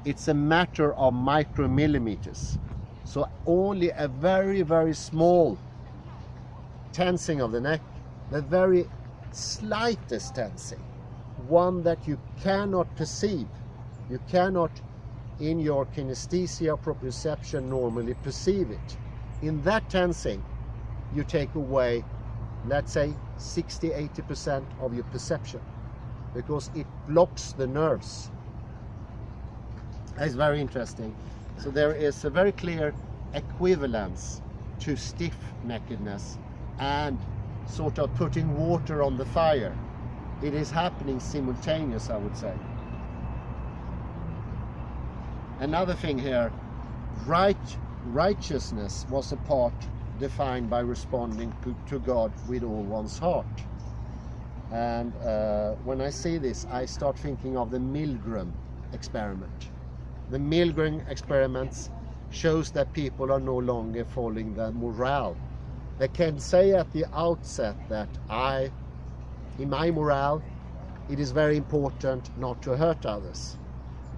it's a matter of micromillimeters. So only a very, very small tensing of the neck, the very slightest tensing, one that you cannot perceive. You cannot, in your kinesthesia proprioception, normally perceive it. In that tensing, you take away, let's say, 60-80% of your perception, because it blocks the nerves. It's very interesting. So there is a very clear equivalence to stiff-neckedness and sort of putting water on the fire. It is happening simultaneous, I would say. Another thing here, righteousness was a part defined by responding to God with all one's heart. And when I see this, I start thinking of the Milgram experiment. The Milgram experiments shows that people are no longer following the morale. They can say at the outset that in my morale, it is very important not to hurt others.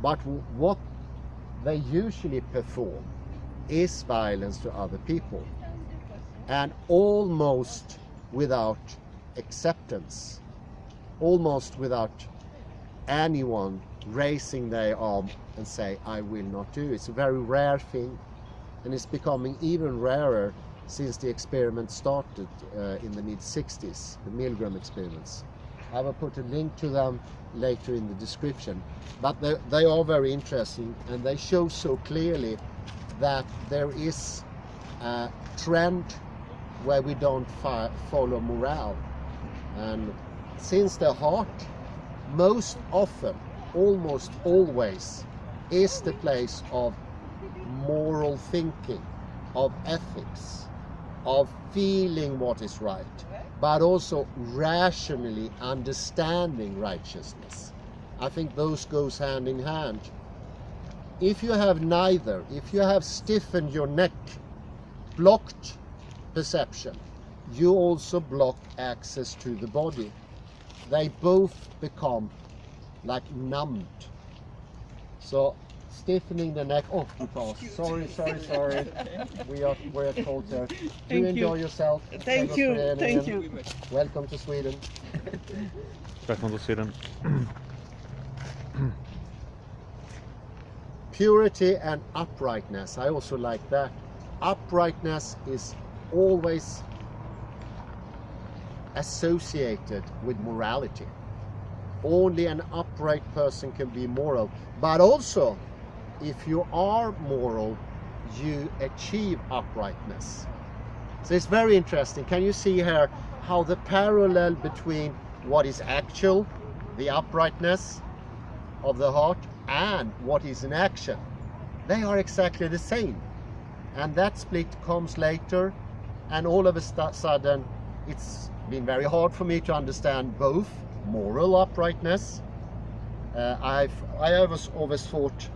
But what they usually perform is violence to other people, and almost without acceptance, almost without anyone raising their arm and say, I will not do it. It's a very rare thing, and it's becoming even rarer since the experiment started in the mid-60s, the Milgram experiments. I will put a link to them later in the description. But they are very interesting, and they show so clearly that there is a trend where we don't follow morale. And since the heart, most often, almost always, is the place of moral thinking, of ethics, of feeling what is right, but also rationally understanding righteousness. I think those goes hand in hand. If you have neither, if you have stiffened your neck, blocked perception, you also block access to the body. They both become like numbed. So stiffening the neck. Oh, sorry. We're told there. Do enjoy yourself. Thank you. Welcome to Sweden. Welcome to Sweden. Purity and uprightness. I also like that. Uprightness is always associated with morality. Only an upright person can be moral. But also, if you are moral, you achieve uprightness. So it's very interesting. Can you see here how the parallel between what is actual, the uprightness of the heart, and what is in action? They are exactly the same. And that split comes later, and all of a sudden it's been very hard for me to understand both moral uprightness. I have always thought,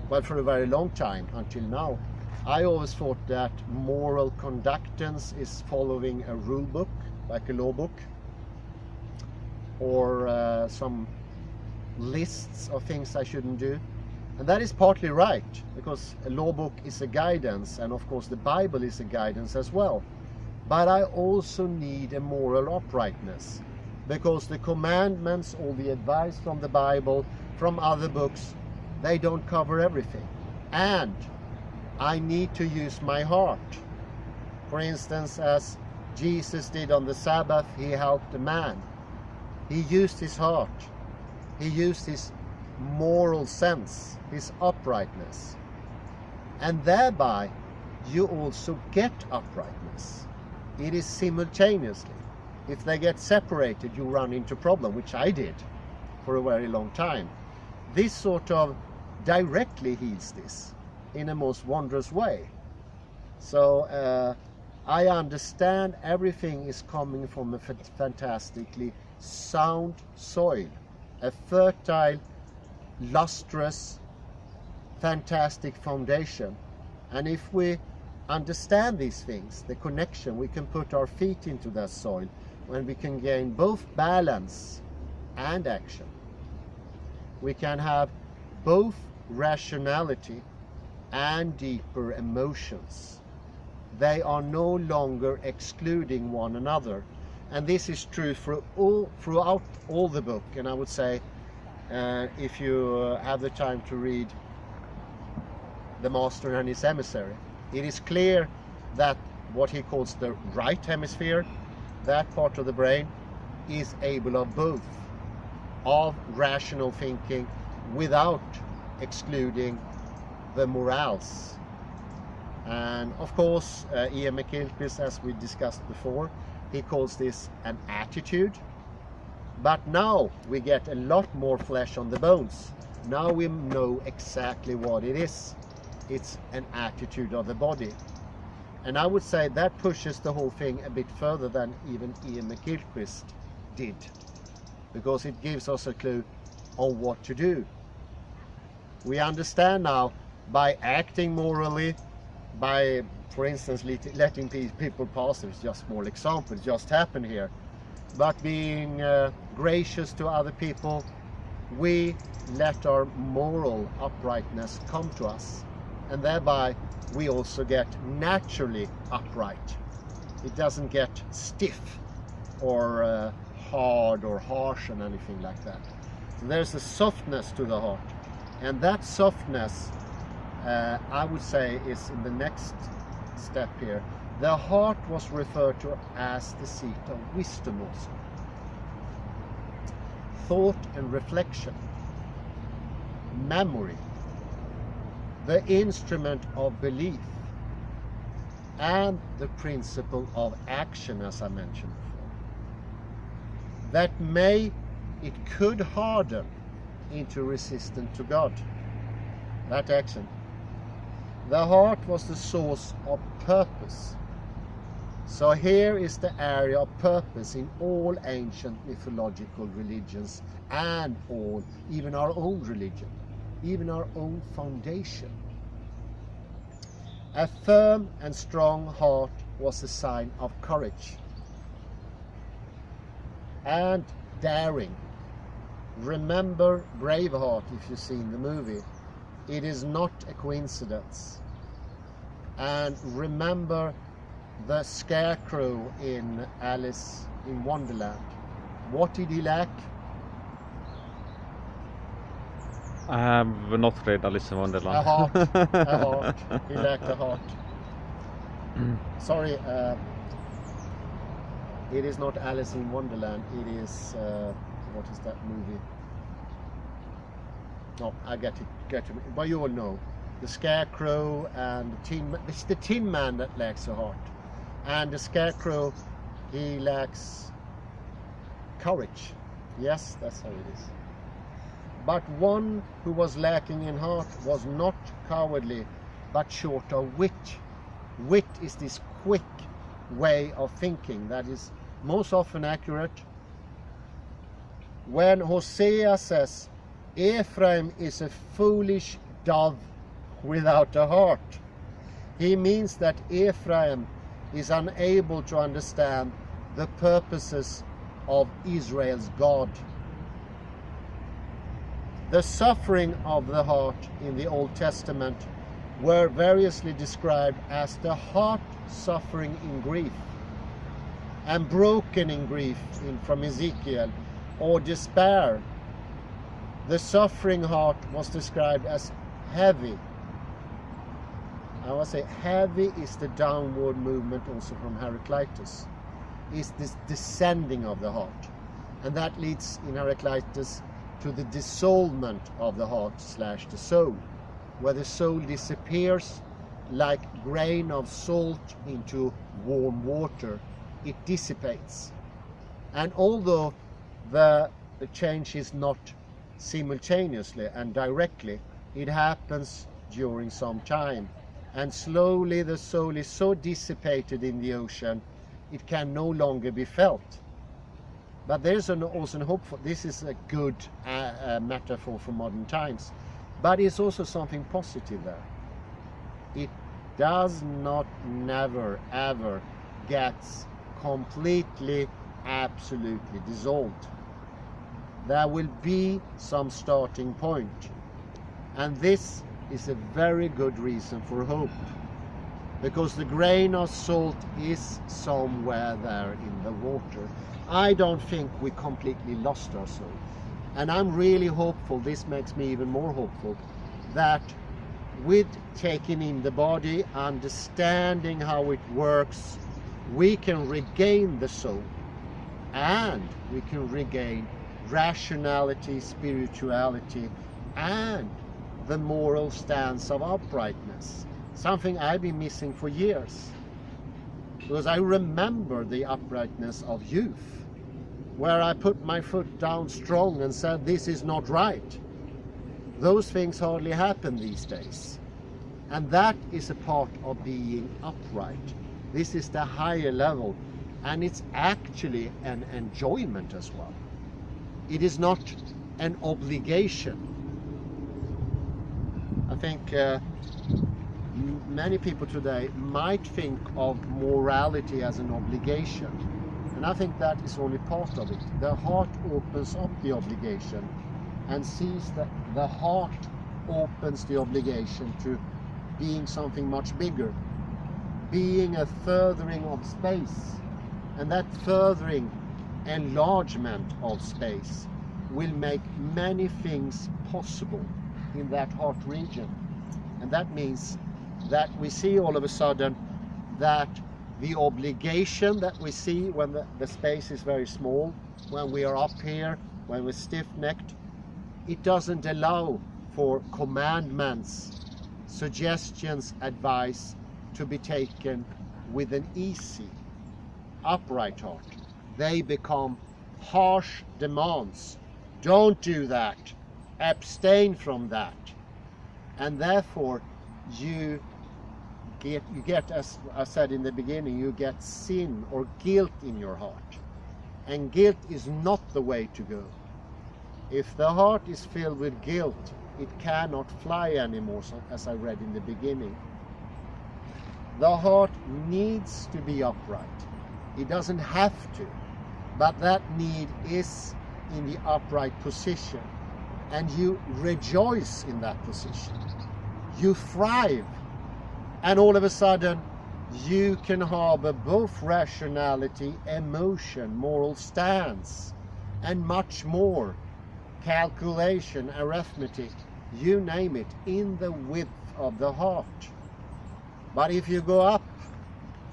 well, for a very long time until now, I always thought that moral conductance is following a rule book, like a law book, or some lists of things I shouldn't do. And that is partly right, because a law book is a guidance, and of course the Bible is a guidance as well. But I also need a moral uprightness, because the commandments or the advice from the Bible, from other books, they don't cover everything. And I need to use my heart. For instance, as Jesus did on the Sabbath, he helped a man. He used his heart. He used his moral sense, his uprightness. And thereby, you also get uprightness. It is simultaneously. If they get separated, you run into problem, which I did for a very long time. This sort of directly heals this in a most wondrous way. So I understand everything is coming from a fantastically sound soil, a fertile, lustrous, fantastic foundation. And if we understand these things, the connection, we can put our feet into that soil, when we can gain both balance and action. We can have both rationality and deeper emotions. They are no longer excluding one another. And this is true throughout all the book. And I would say, if you have the time to read The Master and His Emissary, it is clear that what he calls the right hemisphere, that part of the brain, is able of both, of rational thinking without excluding the morals. And of course, Ian McGilchrist, as we discussed before, he calls this an attitude. But now we get a lot more flesh on the bones. Now we know exactly what it is. It's an attitude of the body. And I would say that pushes the whole thing a bit further than even Ian McGilchrist did, because it gives us a clue on what to do. We understand now, by acting morally, by, for instance, letting people pass, there's just small examples, just happened here, but being gracious to other people, we let our moral uprightness come to us, and thereby we also get naturally upright. It doesn't get stiff or hard or harsh and anything like that. So there's a softness to the heart, and that softness, I would say, is in the next step here. The heart was referred to as the seat of wisdom also. Thought and reflection, memory, the instrument of belief, and the principle of action, as I mentioned before. That it could harden into resistance to God. That action. The heart was the source of purpose. So here is the area of purpose in all ancient mythological religions, and even our own religion, even our own foundation. A firm and strong heart was a sign of courage and daring. Remember Braveheart if you've seen the movie. It is not a coincidence. And remember the Scarecrow in Alice in Wonderland. What did he lack? I have not read Alice in Wonderland. A heart. A heart. He lacked a heart. Sorry, it is not Alice in Wonderland. It is, what is that movie? No, I get it. But you all know. The Scarecrow and it's the Tin Man that lacks a heart. And the Scarecrow, he lacks courage. Yes, that's how it is. But one who was lacking in heart was not cowardly, but short of wit. Wit is this quick way of thinking that is most often accurate. When Hosea says, Ephraim is a foolish dove without a heart, he means that Ephraim is unable to understand the purposes of Israel's God. The suffering of the heart in the Old Testament were variously described as the heart suffering in grief and broken in grief from Ezekiel, or despair. The suffering heart was described as heavy. I would say heavy is the downward movement also from Heraclitus. Is this descending of the heart. And that leads in Heraclitus to the dissolvement of the heart / the soul, where the soul disappears like grain of salt into warm water. It dissipates. And although the change is not simultaneously and directly, it happens during some time. And slowly the soul is so dissipated in the ocean, it can no longer be felt. But there's also hope for this. Is a good metaphor for modern times, but it's also something positive there. It does not never ever gets completely, absolutely dissolved. There will be some starting point, and this is a very good reason for hope, because the grain of salt is somewhere there in the water. I don't think we completely lost our soul, and I'm really hopeful, this makes me even more hopeful, that with taking in the body, understanding how it works, we can regain the soul, and we can regain rationality, spirituality, and the moral stance of uprightness. Something I've been missing for years, because I remember the uprightness of youth, where I put my foot down strong and said, this is not right. Those things hardly happen these days. And that is a part of being upright. This is the higher level, and it's actually an enjoyment as well. It is not an obligation. I think many people today might think of morality as an obligation, and I think that is only part of it. The heart opens up the obligation and sees that the heart opens the obligation to being something much bigger, being a furthering of space, and that furthering enlargement of space will make many things possible in that heart region. And that means that we see all of a sudden that the obligation that we see when the space is very small, when we are up here, when we're stiff-necked, it doesn't allow for commandments, suggestions, advice to be taken with an easy, upright heart. They become harsh demands. Don't do that. Abstain from that. And therefore you get, as I said in the beginning, you get sin or guilt in your heart. And guilt is not the way to go. If the heart is filled with guilt, it cannot fly anymore, so, as I read in the beginning. The heart needs to be upright. It doesn't have to, but that need is in the upright position. And you rejoice in that position. You thrive. And all of a sudden, you can harbor both rationality, emotion, moral stance, and much more. Calculation, arithmetic, you name it, in the width of the heart. But if you go up,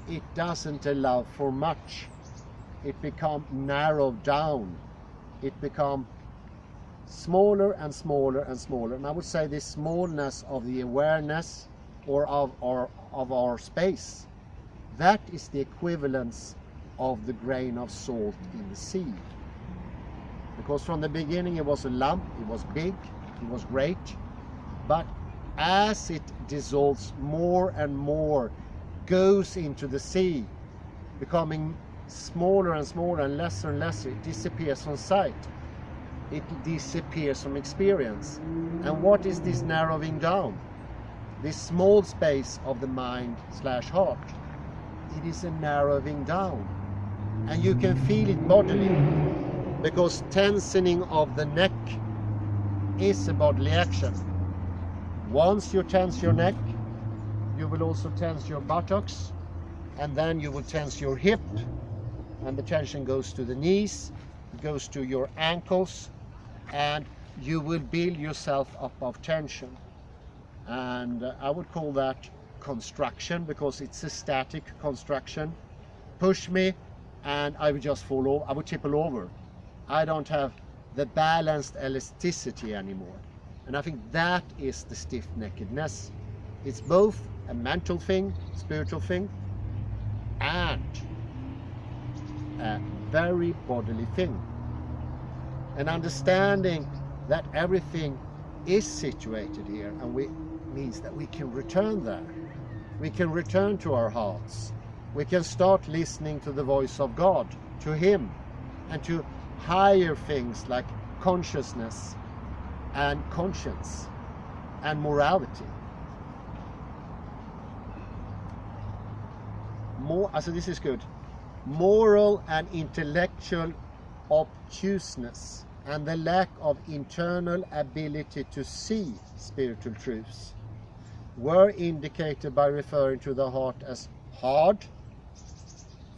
it doesn't allow for much. It becomes narrowed down. It becomes smaller and smaller and smaller. And I would say this smallness of the awareness or of our space, that is the equivalence of the grain of salt in the sea. Because from the beginning it was a lump, it was big, it was great, but as it dissolves more and more, goes into the sea, becoming smaller and smaller and lesser, it disappears from sight. It disappears from experience. And what is this narrowing down? This small space of the mind/heart. It is a narrowing down. And you can feel it bodily, because tensioning of the neck is a bodily action. Once you tense your neck, you will also tense your buttocks, and then you will tense your hip, and the tension goes to the knees, it goes to your ankles, and you will build yourself up of tension. And I would call that construction, because it's a static construction. Push me and I would just fall over, I would tipple over. I don't have the balanced elasticity anymore. And I think that is the stiff-neckedness. It's both a mental thing, spiritual thing, and a very bodily thing. And understanding that everything is situated here, and means that we can return there. We can return to our hearts. We can start listening to the voice of God, to Him, and to higher things like consciousness and conscience and morality. this is good. Moral and intellectual obtuseness and the lack of internal ability to see spiritual truths were indicated by referring to the heart as hard,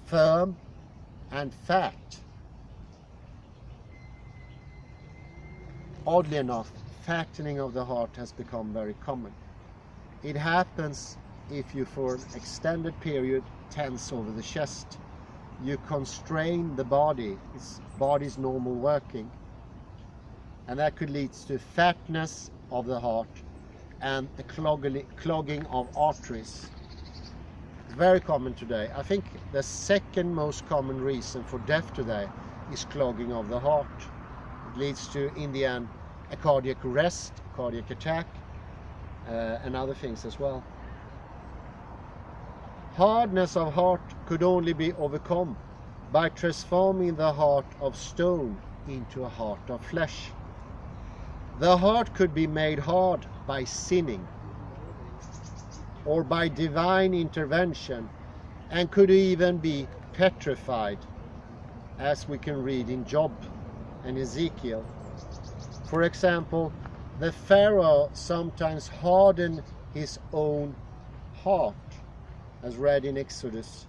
firm, and fat. Oddly enough, fattening of the heart has become very common. It happens if you for an extended period tense over the chest. You constrain the body, its body's normal working, and that could lead to fatness of the heart and a clogging of arteries. It's very common today. I think the second most common reason for death today is clogging of the heart. It leads to, in the end, a cardiac arrest, cardiac attack, and other things as well. Hardness of heart could only be overcome by transforming the heart of stone into a heart of flesh. The heart could be made hard by sinning or by divine intervention, and could even be petrified, as we can read in Job and Ezekiel. For example, the Pharaoh sometimes hardened his own heart, as read in Exodus,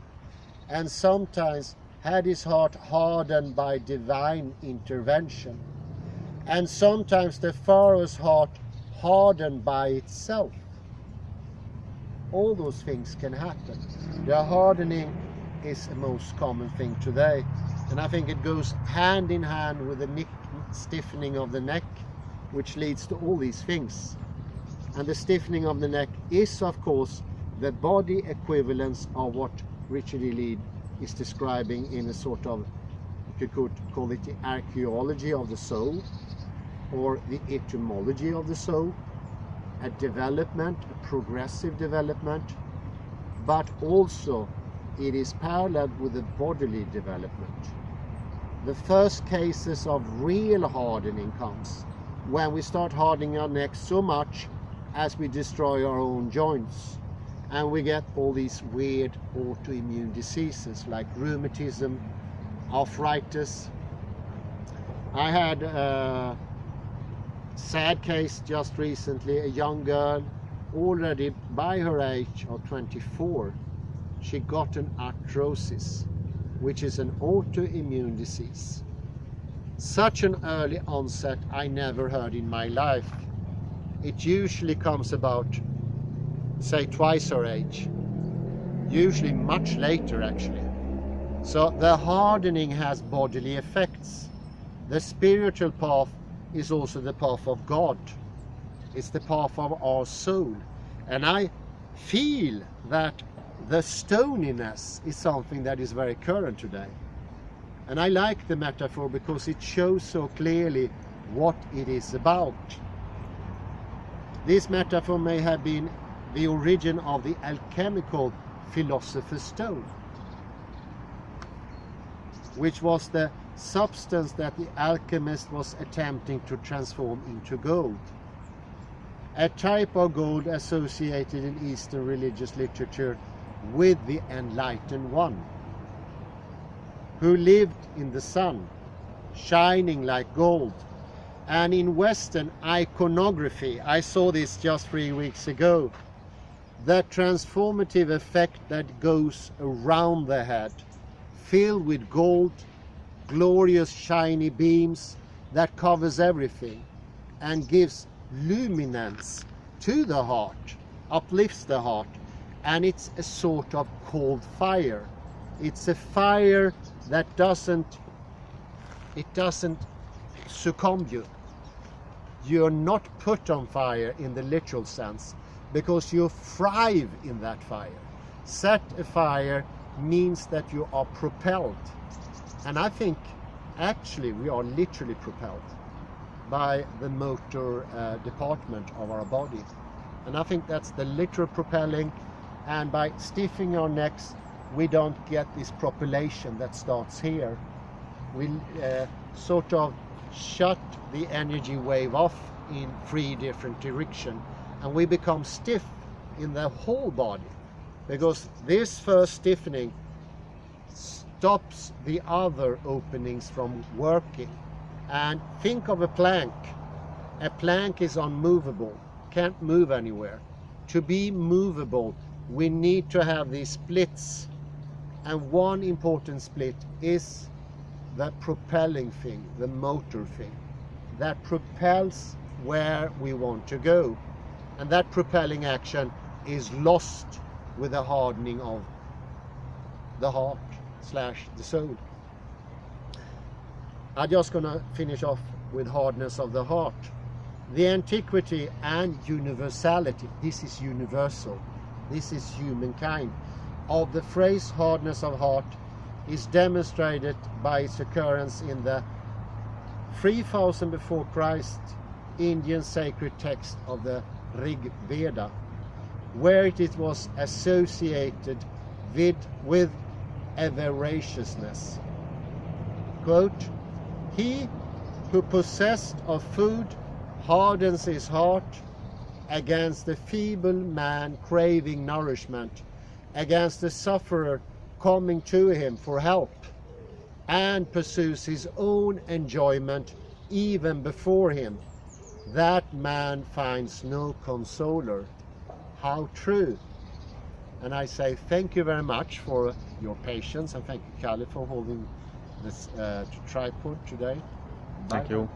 and sometimes had his heart hardened by divine intervention, and sometimes the Pharaoh's heart hardened by itself. All those things can happen. The hardening is the most common thing today, and I think it goes hand in hand with the stiffening of the neck, which leads to all these things. And the stiffening of the neck is, of course, the body equivalence of what Richard E. Lead is describing in a sort of, you could call it the archaeology of the soul, or the etymology of the soul, a development, a progressive development, but also it is paralleled with the bodily development. The first cases of real hardening comes when we start hardening our neck so much as we destroy our own joints, and we get all these weird autoimmune diseases like rheumatism, arthritis. I had a sad case just recently, a young girl, already by her age of 24, she got an arthrosis, which is an autoimmune disease. Such an early onset I never heard in my life. It usually comes about, say, twice her age, usually much later actually. So the hardening has bodily effects. The spiritual path is also the path of God. It's the path of our soul. And I feel that the stoniness is something that is very current today. And I like the metaphor because it shows so clearly what it is about. This metaphor may have been the origin of the alchemical philosopher's stone, which was the substance that the alchemist was attempting to transform into gold. A type of gold associated in Eastern religious literature with the Enlightened One, who lived in the sun, shining like gold. And in Western iconography, I saw this just 3 weeks ago, the transformative effect that goes around the head, filled with gold, glorious shiny beams that covers everything and gives luminance to the heart, uplifts the heart, and it's a sort of cold fire. It's a fire that doesn't succumb you. You're not put on fire in the literal sense, because you thrive in that fire. Set afire means that you are propelled. And I think actually we are literally propelled by the motor department of our body. And I think that's the literal propelling, and by stiffening our necks we don't get this propellation that starts here. We sort of shut the energy wave off in 3 different directions, and we become stiff in the whole body. because this first stiffening stops the other openings from working. And think of a plank. A plank is unmovable, can't move anywhere. To be movable, we need to have these splits, and one important split is the propelling thing, the motor thing, that propels where we want to go. And that propelling action is lost with the hardening of the heart / the soul. I'm just gonna finish off with hardness of the heart. The antiquity and universality, this is universal, this is humankind, of the phrase hardness of heart is demonstrated by its occurrence in the 3000 before Christ Indian sacred text of the Rig Veda, where it was associated with a voraciousness. Quote, "He who possessed of food hardens his heart against the feeble man craving nourishment, against the sufferer coming to him for help, and pursues his own enjoyment even before him. That man finds no consoler." How true. And I say thank you very much for your patience, and thank you, Kalle, for holding this tripod today. Thank you.